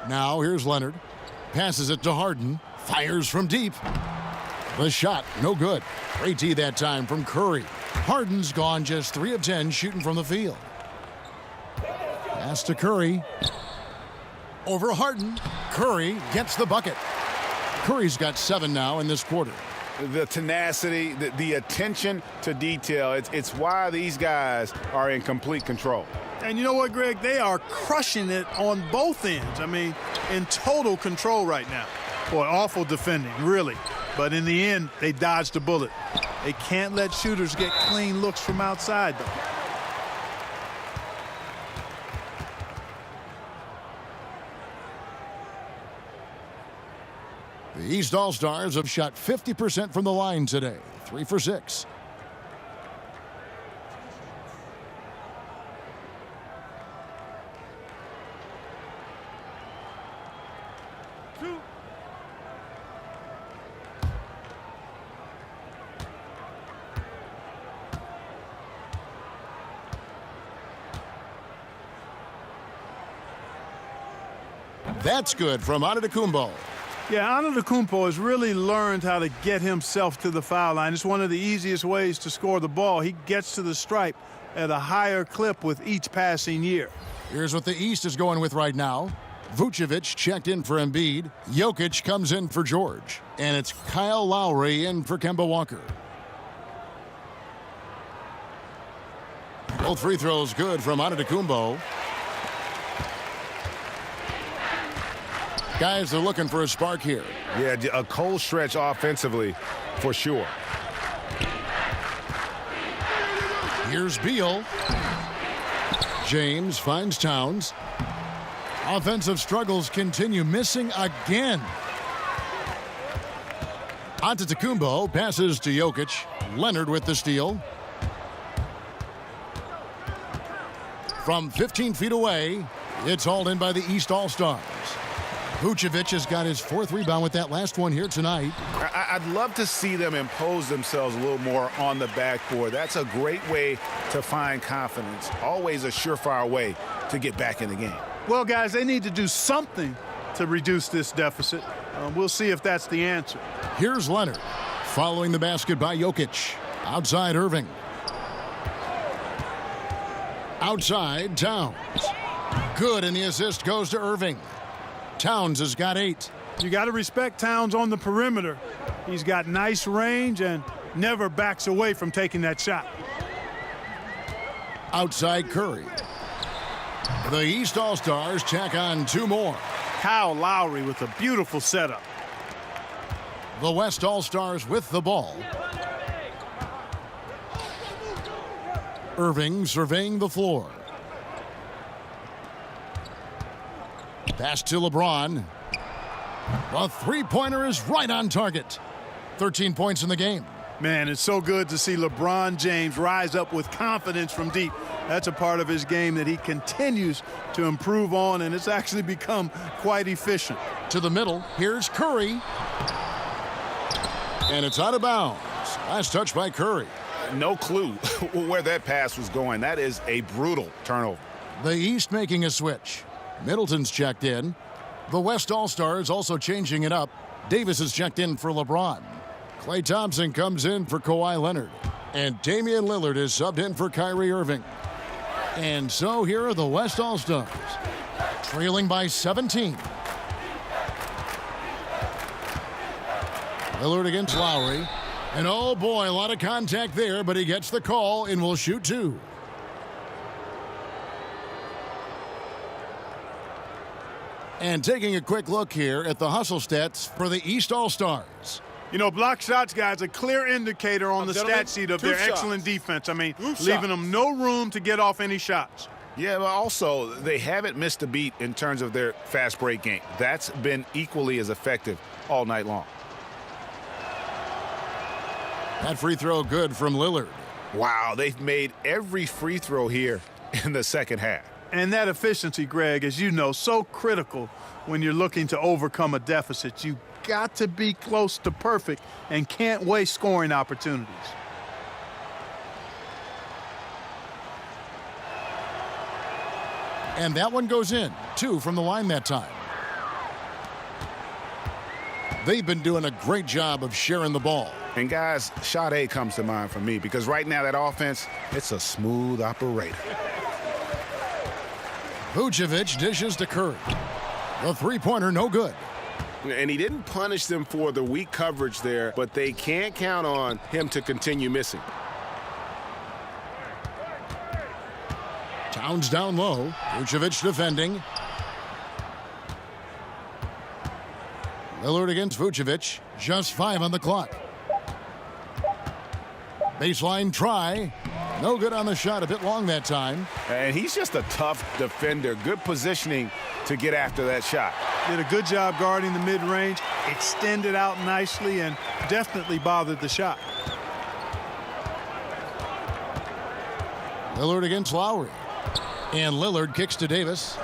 Now here's Leonard. Passes it to Harden. Fires from deep. The shot, no good. Great D that time from Curry. Harden's gone just 3 of 10 shooting from the field. Pass to Curry. Over Harden. Curry gets the bucket. Curry's got 7 now in this quarter. The tenacity, the attention to detail, it's why these guys are in complete control. And you know what, Greg? They are crushing it on both ends. I mean, in total control right now. Boy, awful defending, really. But in the end, they dodged a bullet. They can't let shooters get clean looks from outside, though. The East All-Stars have shot 50% from the line today. 3 for 6. That's good from Antetokounmpo. Yeah, Antetokounmpo has really learned how to get himself to the foul line. It's one of the easiest ways to score the ball. He gets to the stripe at a higher clip with each passing year. Here's what the East is going with right now. Vucevic checked in for Embiid. Jokic comes in for George. And it's Kyle Lowry in for Kemba Walker. Both free throws good from Antetokounmpo. Guys are looking for a spark here. Yeah, a cold stretch offensively for sure. Here's Beal. James finds Towns. Offensive struggles continue, missing again. Antetokounmpo passes to Jokic. Leonard with the steal. From 15 feet away, it's hauled in by the East All-Stars. Vucevic has got his 4th rebound with that last one here tonight. I'd love to see them impose themselves a little more on the backboard. That's a great way to find confidence. Always a surefire way to get back in the game. Well, guys, they need to do something to reduce this deficit. We'll see if that's the answer. Here's Leonard. Following the basket by Jokic. Outside Irving. Outside Towns. Good, and the assist goes to Irving. Towns has got 8. You got to respect Towns on the perimeter. He's got nice range and never backs away from taking that shot. Outside Curry. The East All-Stars tack on 2 more. Kyle Lowry with a beautiful setup. The West All-Stars with the ball. Irving surveying the floor. Pass to LeBron. The three-pointer is right on target. 13 points in the game. Man, it's so good to see LeBron James rise up with confidence from deep. That's a part of his game that he continues to improve on, and it's actually become quite efficient. To the middle, here's Curry. And it's out of bounds. Last touch by Curry. No clue where that pass was going. That is a brutal turnover. The East making a switch. Middleton's checked in. The West All-Stars also changing it up. Davis is checked in for LeBron. Klay Thompson comes in for Kawhi Leonard. And Damian Lillard is subbed in for Kyrie Irving. And so here are the West All-Stars, trailing by 17. Lillard against Lowry. And oh boy, a lot of contact there, but he gets the call and will shoot 2. And taking a quick look here at the hustle stats for the East All-Stars. You know, block shots, guys, a clear indicator on the stat sheet of their excellent defense. I mean, leaving them no room to get off any shots. Yeah, but also they haven't missed a beat in terms of their fast break game. That's been equally as effective all night long. That free throw good from Lillard. Wow, they've made every free throw here in the second half. And that efficiency, Greg, as you know, so critical when you're looking to overcome a deficit. You got to be close to perfect and can't waste scoring opportunities. And that one goes in. 2 from the line that time. They've been doing a great job of sharing the ball. And guys, shot A comes to mind for me because right now that offense, it's a smooth operator. Vucevic dishes to Curry. The three-pointer no good. And he didn't punish them for the weak coverage there, but they can't count on him to continue missing. Towns down low. Vucevic defending. Lillard against Vucevic. Just 5 on the clock. Baseline try. No good on the shot. A bit long that time. And he's just a tough defender. Good positioning to get after that shot. Did a good job guarding the mid-range. Extended out nicely and definitely bothered the shot. Lillard against Lowry. And Lillard kicks to Davis.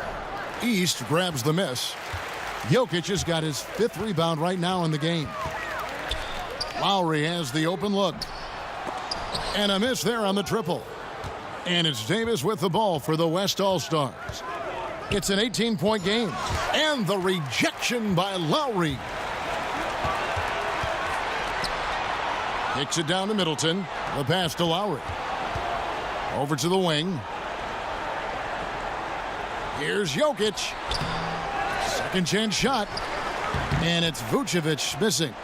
East grabs the miss. Jokic has got his 5th rebound right now in the game. Lowry has the open look. And a miss there on the triple. And it's Davis with the ball for the West All-Stars. It's an 18-point game. And the rejection by Lowry. Kicks it down to Middleton. The pass to Lowry. Over to the wing. Here's Jokic. Second chance shot. And it's Vucevic missing.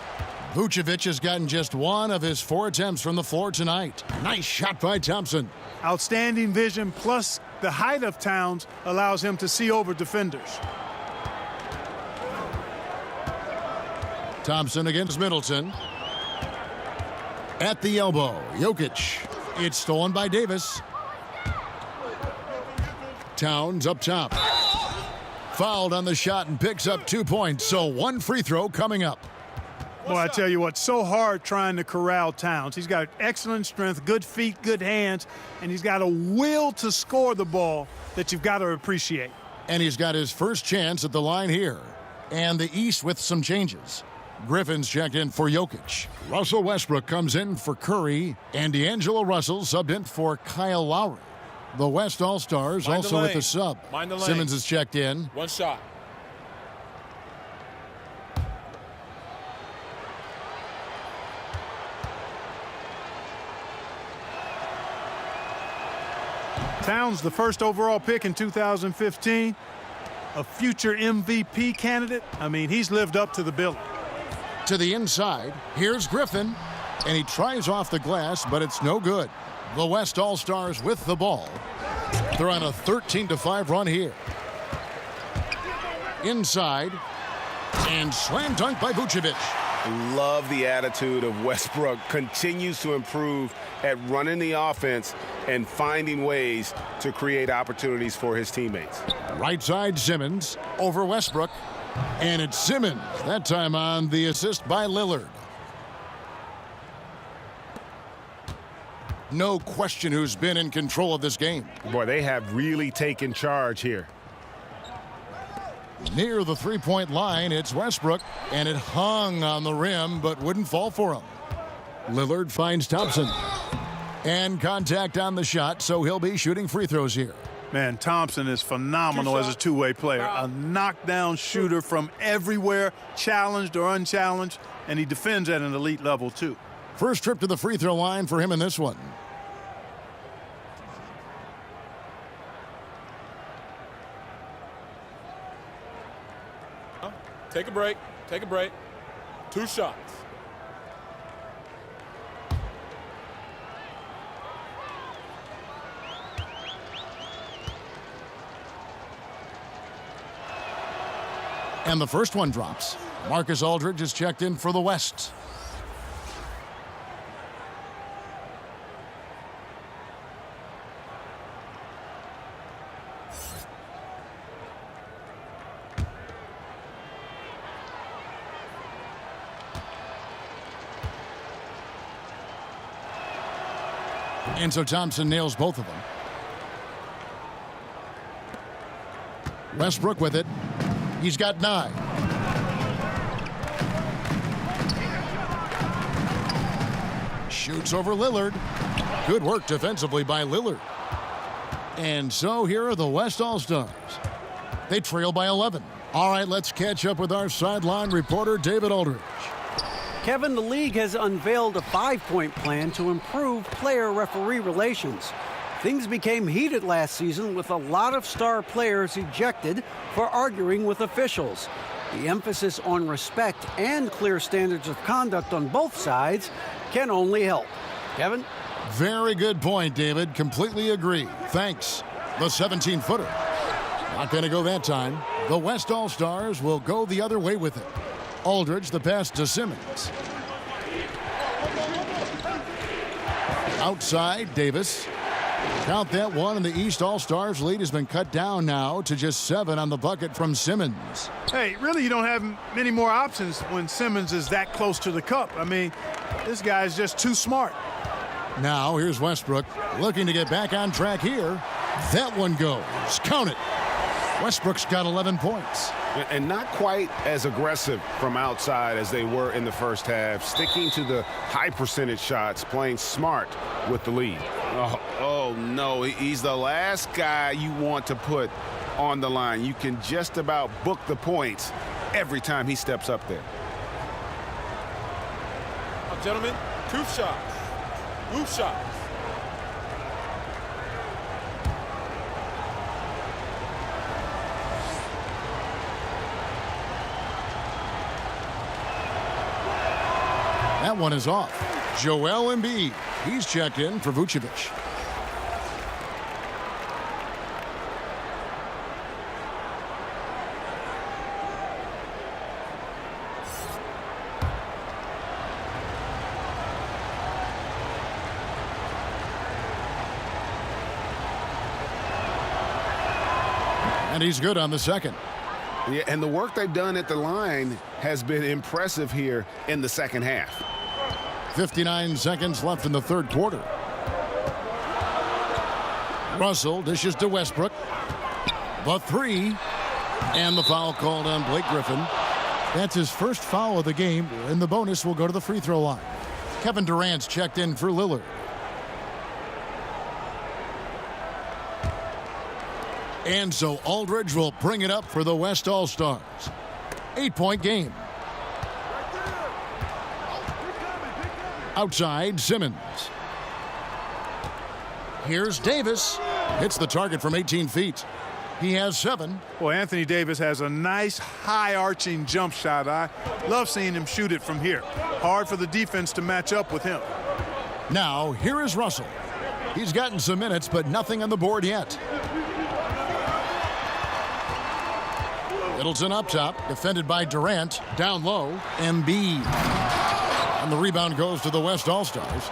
Vucevic has gotten just 1 of his 4 attempts from the floor tonight. Nice shot by Thompson. Outstanding vision plus the height of Towns allows him to see over defenders. Thompson against Middleton. At the elbow, Jokic. It's stolen by Davis. Towns up top. Fouled on the shot and picks up 2 points, so 1 free throw coming up. Boy, I tell you what, so hard trying to corral Towns. He's got excellent strength, good feet, good hands, and he's got a will to score the ball that you've got to appreciate. And he's got his first chance at the line here. And the East with some changes. Griffin's checked in for Jokic. Russell Westbrook comes in for Curry, and D'Angelo Russell subbed in for Kyle Lowry. The West All-Stars also with the sub. Simmons is checked in. 1 shot. Towns, the first overall pick in 2015, a future MVP candidate. I mean, he's lived up to the billing. To the inside, here's Griffin, and he tries off the glass, but it's no good. The West All-Stars with the ball. They're on a 13-5 run here. Inside, and slam dunk by Vucevic. Love the attitude of Westbrook. Continues to improve at running the offense and finding ways to create opportunities for his teammates. Right side, Simmons over Westbrook. And it's Simmons, that time on the assist by Lillard. No question who's been in control of this game. Boy, they have really taken charge here. Near the three-point line, it's Westbrook, and it hung on the rim but wouldn't fall for him. Lillard finds Thompson. And contact on the shot, so he'll be shooting free throws here. Man, Thompson is phenomenal as a two-way player. A knockdown shooter from everywhere, challenged or unchallenged, and he defends at an elite level, too. First trip to the free throw line for him in this one. Take a break. Take a break. 2 shots. And the first one drops. Marcus Aldridge is checked in for the West. And so Thompson nails both of them. Westbrook with it. He's got 9. Shoots over Lillard. Good work defensively by Lillard. And so here are the West All-Stars. They trail by 11. All right, let's catch up with our sideline reporter, David Aldridge. Kevin, the league has unveiled a 5-point plan to improve player-referee relations. Things became heated last season with a lot of star players ejected for arguing with officials. The emphasis on respect and clear standards of conduct on both sides can only help. Kevin? Very good point, David. Completely agree. Thanks. The 17-footer. Not going to go that time. The West All-Stars will go the other way with it. Aldridge, the pass to Simmons. Outside, Davis. Count that one, and the East All-Stars lead has been cut down now to just 7 on the bucket from Simmons. Hey, really, you don't have many more options when Simmons is that close to the cup. I mean, this guy's just too smart. Now, here's Westbrook looking to get back on track here. That one goes. Count it. Westbrook's got 11 points. And not quite as aggressive from outside as they were in the first half. Sticking to the high percentage shots, playing smart with the lead. Oh no, he's the last guy you want to put on the line. You can just about book the points every time he steps up there. Gentlemen, 2 shots. Move shots. That one is off. Joel Embiid. He's checked in for Vucevic. And he's good on the second. Yeah, and the work they've done at the line has been impressive here in the second half. 59 seconds left in the third quarter. Russell dishes to Westbrook. The 3. And the foul called on Blake Griffin. That's his first foul of the game, and the bonus will go to the free throw line. Kevin Durant's checked in for Lillard. And so Aldridge will bring it up for the West All-Stars. 8-point game. Outside, Simmons. Here's Davis. Hits the target from 18 feet. He has 7. Well, Anthony Davis has a nice high-arching jump shot. I love seeing him shoot it from here. Hard for the defense to match up with him. Now, here is Russell. He's gotten some minutes, but nothing on the board yet. Middleton up top, defended by Durant. Down low, Embiid. And the rebound goes to the West All-Stars.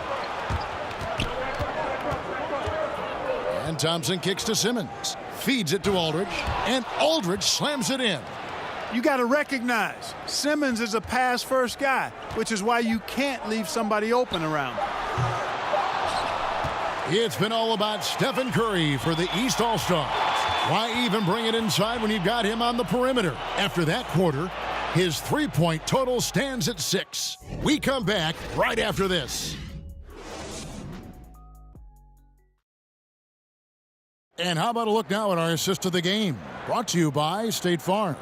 And Thompson kicks to Simmons. Feeds it to Aldridge. And Aldridge slams it in. You got to recognize Simmons is a pass-first guy, which is why you can't leave somebody open around him. It's been all about Stephen Curry for the East All-Stars. Why even bring it inside when you've got him on the perimeter? After that quarter, his 3-point total stands at 6. We come back right after this. And how about a look now at our assist of the game? Brought to you by State Farm.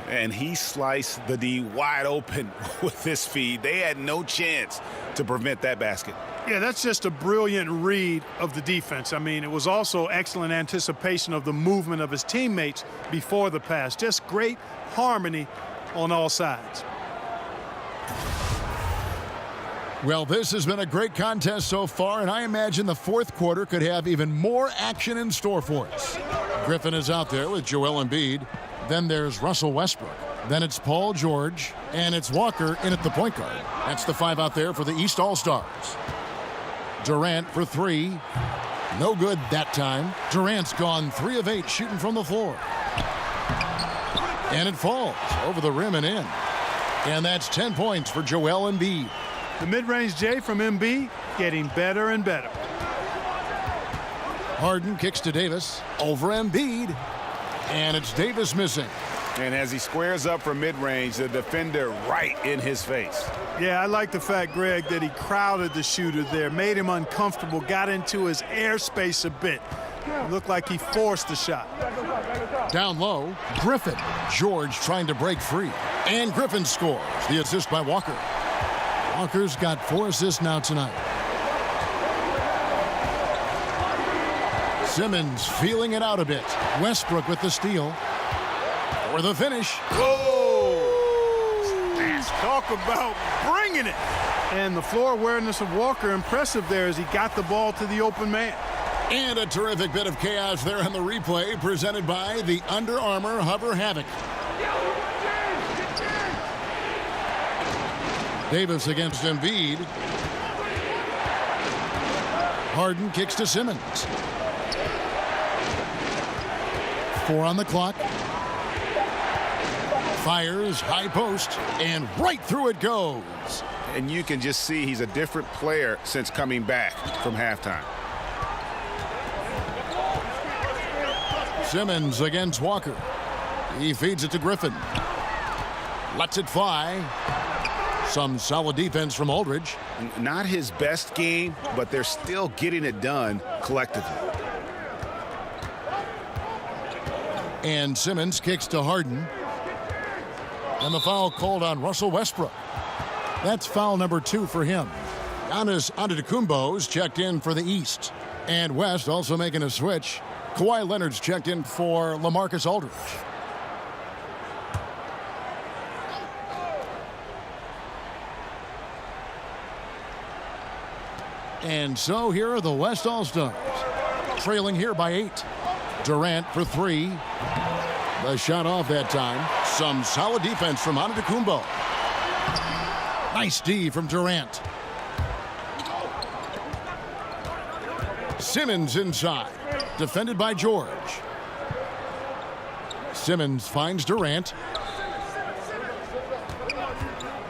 And he sliced the D wide open with this feed. They had no chance to prevent that basket. Yeah, that's just a brilliant read of the defense. I mean, it was also excellent anticipation of the movement of his teammates before the pass. Just great harmony on all sides. Well, this has been a great contest so far, and I imagine the fourth quarter could have even more action in store for us. Griffin is out there with Joel Embiid. Then there's Russell Westbrook. Then it's Paul George, and it's Walker in at the point guard. That's the 5 out there for the East All-Stars. Durant for 3. No good that time. Durant's gone 3 of 8 shooting from the floor. And it falls over the rim and in. And that's 10 points for Joel Embiid. The mid-range J from Embiid getting better and better. Harden kicks to Davis. Over Embiid. And it's Davis missing. And as he squares up for mid-range, the defender right in his face. Yeah, I like the fact, Greg, that he crowded the shooter there, made him uncomfortable, got into his airspace a bit. Looked like he forced the shot. Down low, Griffin. George trying to break free. And Griffin scores. The assist by Walker. Walker's got 4 assists now tonight. Simmons feeling it out a bit. Westbrook with the steal. For the finish. Talk about bringing it. And the floor awareness of Walker impressive there as he got the ball to the open man. And a terrific bit of chaos there on the replay presented by the Under Armour Hover Havoc. Davis against Embiid. Harden kicks to Simmons. 4 on the clock. Fires, high post, and right through it goes. And you can just see he's a different player since coming back from halftime. Simmons against Walker. He feeds it to Griffin. Lets it fly. Some solid defense from Aldridge. Not his best game, but they're still getting it done collectively. And Simmons kicks to Harden. And the foul called on Russell Westbrook. That's foul number 2 for him. Giannis Antetokounmpo's checked in for the East. And West also making a switch. Kawhi Leonard's checked in for LaMarcus Aldridge. And so here are the West All-Stars. Trailing here by 8. Durant for 3. The shot off that time. Some solid defense from Antetokounmpo. Nice D from Durant. Simmons inside. Defended by George. Simmons finds Durant.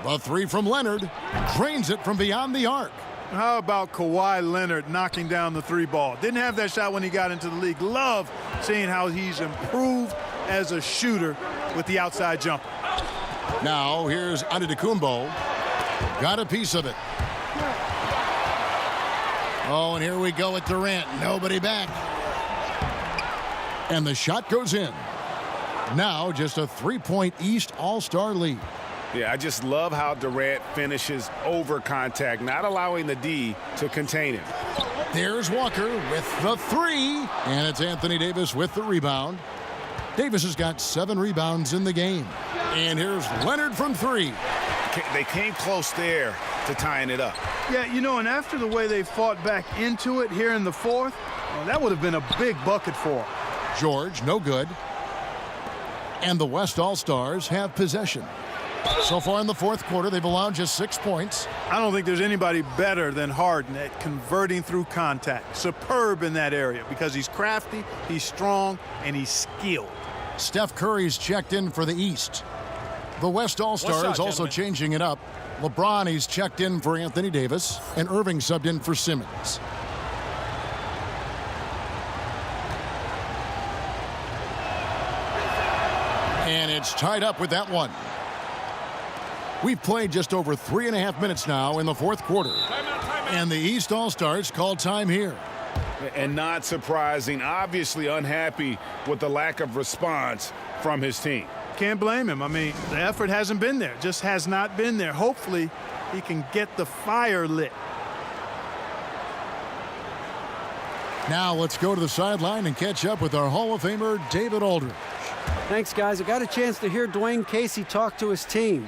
The 3 from Leonard. Drains it from beyond the arc. How about Kawhi Leonard knocking down the 3 ball? Didn't have that shot when he got into the league. Love seeing how he's improved as a shooter with the outside jumper. Now here's Antetokounmpo. Got a piece of it. Oh, and here we go with Durant. Nobody back. And the shot goes in. Now just a 3-point East All-Star lead. Yeah, I just love how Durant finishes over contact, not allowing the D to contain him. There's Walker with the 3. And it's Anthony Davis with the rebound. Davis has got 7 rebounds in the game. And here's Leonard from 3. They came close there to tying it up. Yeah, you know, and after the way they fought back into it here in the 4th, well, that would have been a big bucket for him. George, no good. And the West All-Stars have possession. So far in the 4th quarter, they've allowed just 6 points. I don't think there's anybody better than Harden at converting through contact. Superb in that area because he's crafty, he's strong, and he's skilled. Steph Curry's checked in for the East. The West All-Stars also changing it up. LeBron, he's checked in for Anthony Davis, and Irving subbed in for Simmons. And it's tied up with that one. We've played just over 3.5 minutes now in the 4th quarter. And the East All-Stars call time here. And not surprising, obviously unhappy with the lack of response from his team. Can't blame him. I mean, the effort hasn't been there, just has not been there. Hopefully, he can get the fire lit. Now let's go to the sideline and catch up with our Hall of Famer, David Aldridge. Thanks, guys. I got a chance to hear Dwayne Casey talk to his team.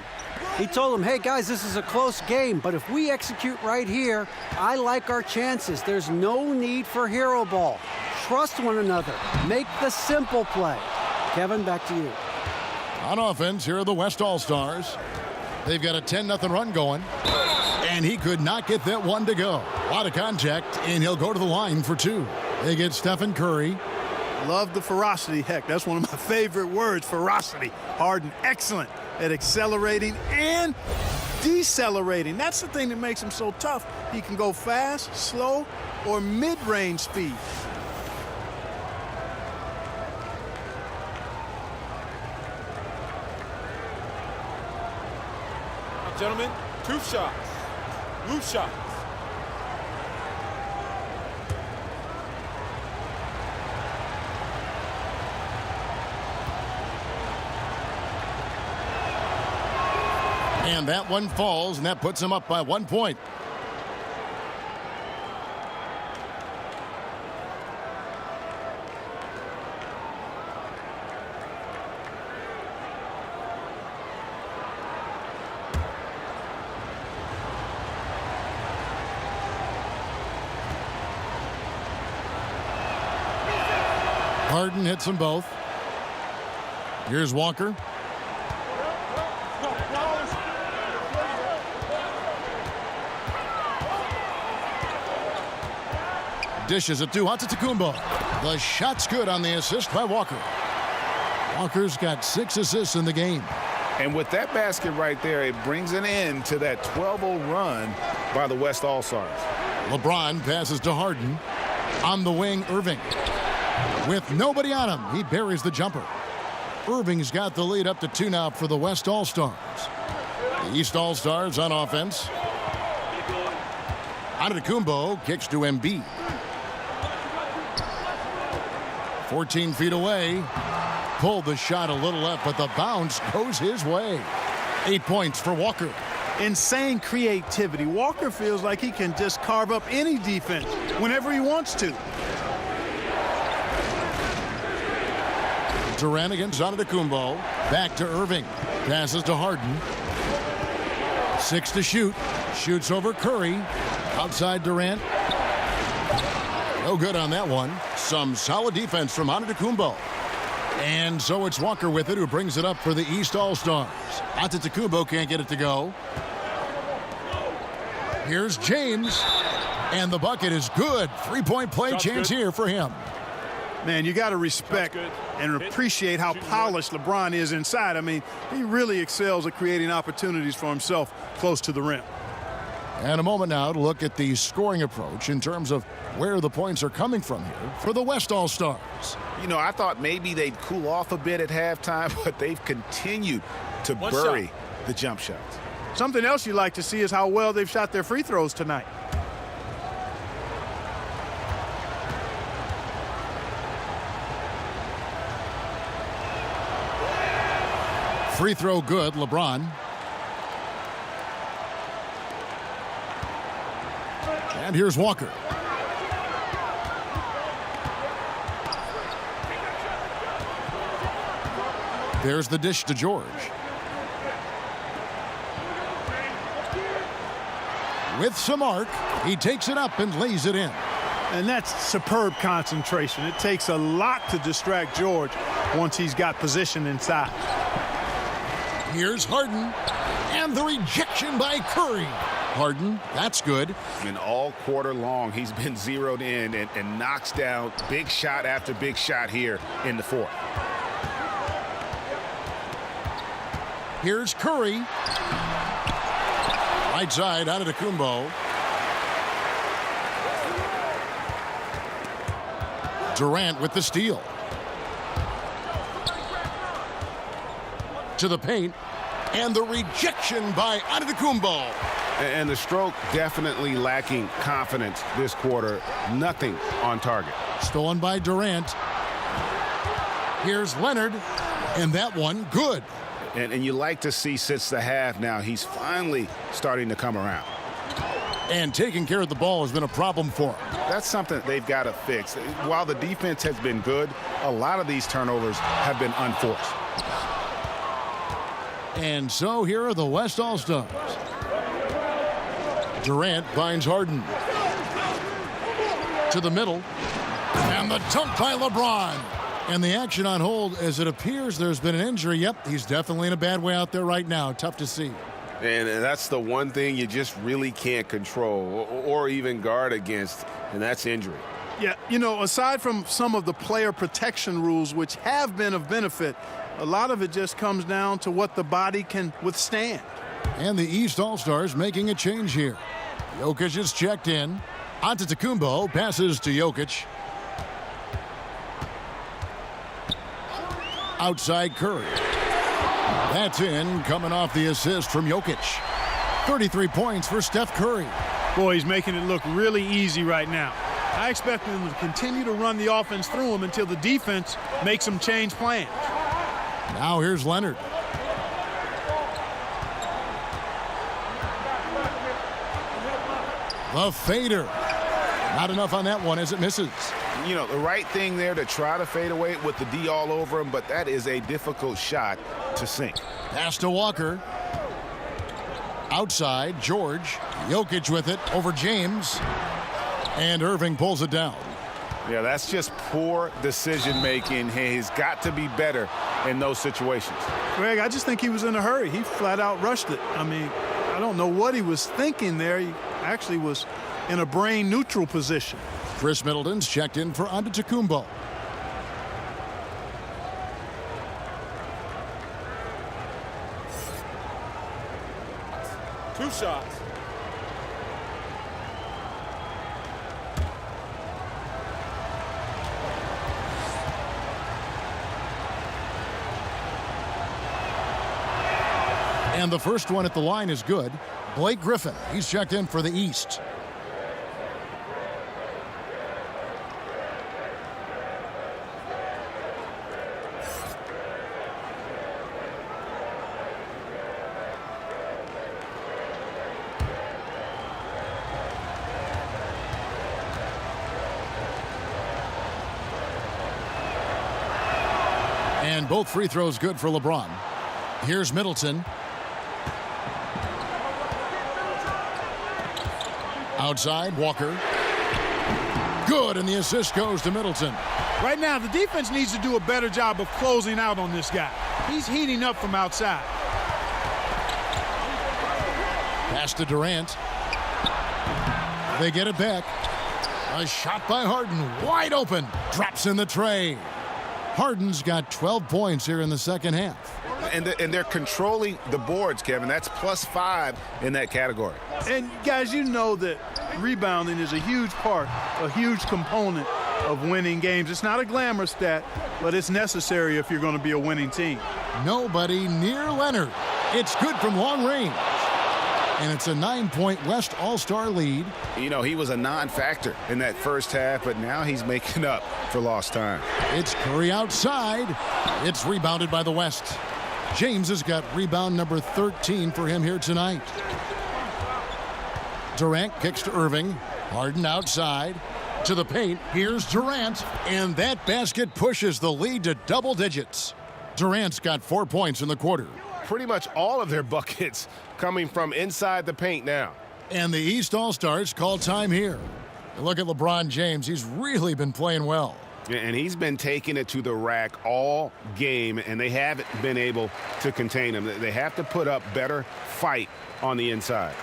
He told them, hey, guys, this is a close game, but if we execute right here, I like our chances. There's no need for hero ball. Trust one another. Make the simple play. Kevin, back to you. On offense, here are the West All-Stars. They've got a 10-0 run going, and he could not get that one to go. A lot of contact, and he'll go to the line for 2. They get Stephen Curry. Love the ferocity. Heck, that's one of my favorite words, ferocity. Harden, excellent at accelerating and decelerating. That's the thing that makes him so tough. He can go fast, slow, or mid-range speed. Gentlemen, 2 shots. Loose shots. And that one falls, and that puts him up by 1 point. Harden hits them both. Here's Walker. Dishes it to Antetokounmpo. The shot's good on the assist by Walker. Walker's got 6 assists in the game. And with that basket right there, it brings an end to that 12-0 run by the West All-Stars. LeBron passes to Harden. On the wing, Irving. With nobody on him, he buries the jumper. Irving's got the lead up to 2 now for the West All-Stars. The East All-Stars on offense. Antetokounmpo kicks to Embiid. 14 feet away. Pulled the shot a little left, but the bounce goes his way. 8 points for Walker. Insane creativity. Walker feels like he can just carve up any defense whenever he wants to. Durant against Antetokounmpo. Back to Irving. Passes to Harden. 6 to shoot. Shoots over Curry. Outside Durant. No good on that one. Some solid defense from Antetokounmpo. And so it's Walker with it, who brings it up for the East All-Stars. Antetokounmpo can't get it to go. Here's James. And the bucket is good. 3-point play chance here for him. Man, you got to respect and appreciate how polished LeBron is inside. I mean, he really excels at creating opportunities for himself close to the rim. And a moment now to look at the scoring approach in terms of where the points are coming from here for the West All-Stars. You know, I thought maybe they'd cool off a bit at halftime, but they've continued to bury the jump shots. Something else you like to see is how well they've shot their free throws tonight. Free throw good, LeBron. And here's Walker. There's the dish to George. With some arc, he takes it up and lays it in. And that's superb concentration. It takes a lot to distract George once he's got position inside. Here's Harden. And the rejection by Curry. Harden, that's good. And all quarter long, he's been zeroed in and knocks down big shot after big shot here in the fourth. Here's Curry. Right side, Antetokounmpo. Durant with the steal. To the paint. And the rejection by Antetokounmpo. And the stroke definitely lacking confidence this quarter. Nothing on target. Stolen by Durant. Here's Leonard. And that one, good. And you like to see since the half now, he's finally starting to come around. And taking care of the ball has been a problem for him. That's something they've got to fix. While the defense has been good, a lot of these turnovers have been unforced. And so here are the West All-Stars. Durant finds Harden. To the middle. And the dunk by LeBron. And the action on hold as it appears there's been an injury. Yep, he's definitely in a bad way out there right now. Tough to see. And that's the one thing you just really can't control or even guard against, and that's injury. Yeah, you know, aside from some of the player protection rules, which have been of benefit, a lot of it just comes down to what the body can withstand. And the East All-Stars making a change here. Jokic is checked in. Antetokounmpo passes to Jokic. Outside Curry. That's in, coming off the assist from Jokic. 33 points for Steph Curry. Boy, he's making it look really easy right now. I expect them to continue to run the offense through him until the defense makes them change plans. Now here's Leonard. The fader. Not enough on that one as it misses. You know, the right thing there to try to fade away with the D all over him, but that is a difficult shot to sink. Pass to Walker. Outside, George. Jokic with it over James. And Irving pulls it down. Yeah, that's just poor decision making. He's got to be better in those situations. Greg, I just think he was in a hurry. He flat out rushed it. I mean, I don't know what he was thinking there. He actually was in a brain neutral position. Chris Middleton's checked in for Antetokounmpo. Two shots. And the first one at the line is good. Blake Griffin, he's checked in for the East. And both free throws good for LeBron. Here's Middleton. Outside, Walker. Good, and the assist goes to Middleton. Right now, the defense needs to do a better job of closing out on this guy. He's heating up from outside. Pass to Durant. They get it back. A shot by Harden, wide open. Drops in the tray. Harden's got 12 points here in the second half. And they're controlling the boards, Kevin. That's +5 in that category. And, guys, you know that rebounding is a huge part, a huge component of winning games. It's not a glamour stat, but it's necessary if you're going to be a winning team. Nobody near Leonard. It's good from long range. And it's a 9-point West All-Star lead. You know, he was a non-factor in that first half, but now he's making up for lost time. It's Curry outside. It's rebounded by the West. James has got rebound number 13 for him here tonight. Durant kicks to Irving. Harden outside. To the paint. Here's Durant. And that basket pushes the lead to double digits. Durant's got 4 points in the quarter. Pretty much all of their buckets coming from inside the paint now. And the East All-Stars call time here. Look at LeBron James. He's really been playing well. And he's been taking it to the rack all game, and they haven't been able to contain him. They have to put up better fight on the inside.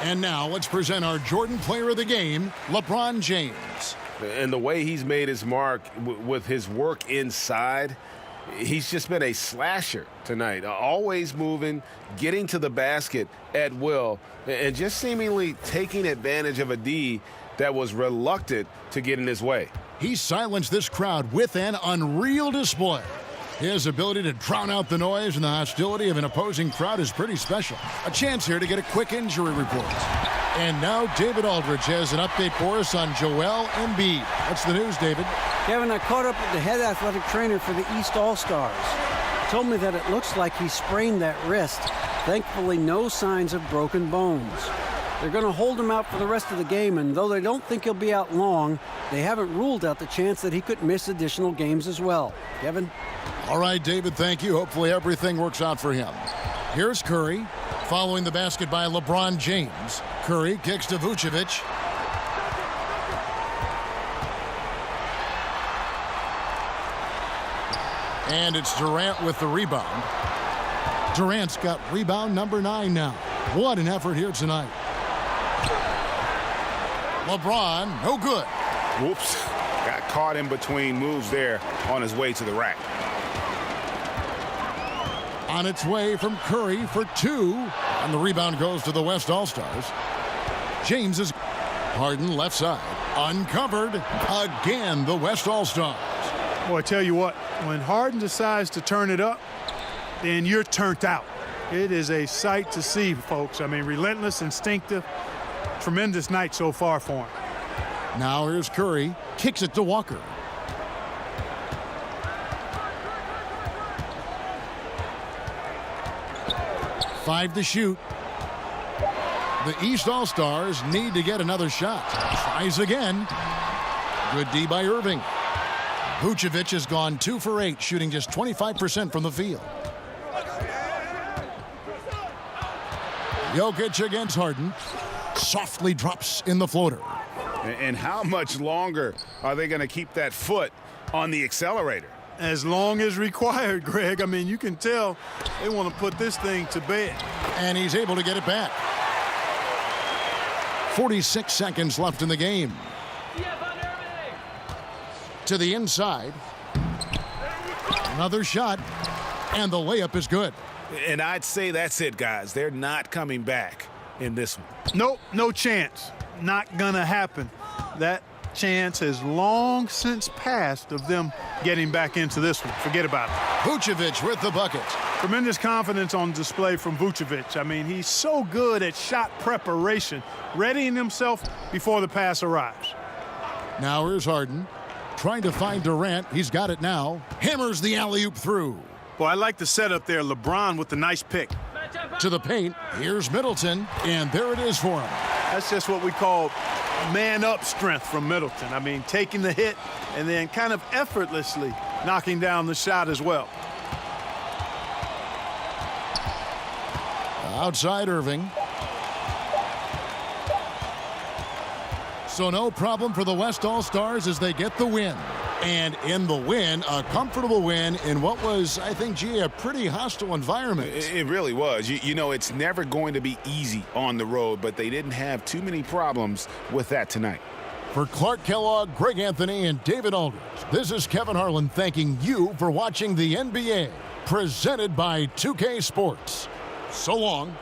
And now let's present our Jordan Player of the Game, LeBron James. And the way he's made his mark with his work inside, he's just been a slasher tonight. Always moving, getting to the basket at will, and just seemingly taking advantage of a D that was reluctant to get in his way. He silenced this crowd with an unreal display. His ability to drown out the noise and the hostility of an opposing crowd is pretty special. A chance here to get a quick injury report. And now David Aldridge has an update for us on Joel Embiid. What's the news, David? Kevin, I caught up with the head athletic trainer for the East All-Stars. He told me that it looks like he sprained that wrist. Thankfully, no signs of broken bones. They're going to hold him out for the rest of the game, and though they don't think he'll be out long, they haven't ruled out the chance that he could miss additional games as well. Kevin? All right, David, thank you. Hopefully everything works out for him. Here's Curry, following the basket by LeBron James. Curry kicks to Vucevic. And it's Durant with the rebound. Durant's got rebound number 9 now. What an effort here tonight. LeBron, no good. Whoops. Got caught in between moves there on his way to the rack. On its way from Curry for 2. And the rebound goes to the West All-Stars. James is Harden left side. Uncovered. Again, the West All-Stars. Boy, I tell you what, when Harden decides to turn it up, then you're turned out. It is a sight to see, folks. I mean, relentless, instinctive, tremendous night so far for him. Now here's Curry. Kicks it to Walker. Five to shoot. The East All-Stars need to get another shot. Tries again. Good D by Irving. Vucevic has gone 2 for 8, shooting just 25% from the field. Jokic against Harden. Softly drops in the floater. And how much longer are they going to keep that foot on the accelerator? As long as required, Greg. I mean, you can tell they want to put this thing to bed. And he's able to get it back. 46 seconds left in the game. To the inside. Another shot. And the layup is good. And I'd say that's it, guys. They're not coming back in this one. Nope, no chance. Not gonna happen. That chance has long since passed of them getting back into this one. Forget about it. Vucevic with the bucket. Tremendous confidence on display from Vucevic. I mean, he's so good at shot preparation, readying himself before the pass arrives. Now here's Harden. Trying to find Durant. He's got it now. Hammers the alley-oop through. Boy, I like the setup there. LeBron with the nice pick. To the paint. Here's Middleton. And there it is for him. That's just what we call man-up strength from Middleton. I mean, taking the hit and then kind of effortlessly knocking down the shot as well. Outside Irving. So no problem for the West All-Stars as they get the win. And in the win, a comfortable win in what was, I think, a pretty hostile environment. It really was. You know, it's never going to be easy on the road, but they didn't have too many problems with that tonight. For Clark Kellogg, Greg Anthony, and David Aldridge, this is Kevin Harlan thanking you for watching the NBA, presented by 2K Sports. So long.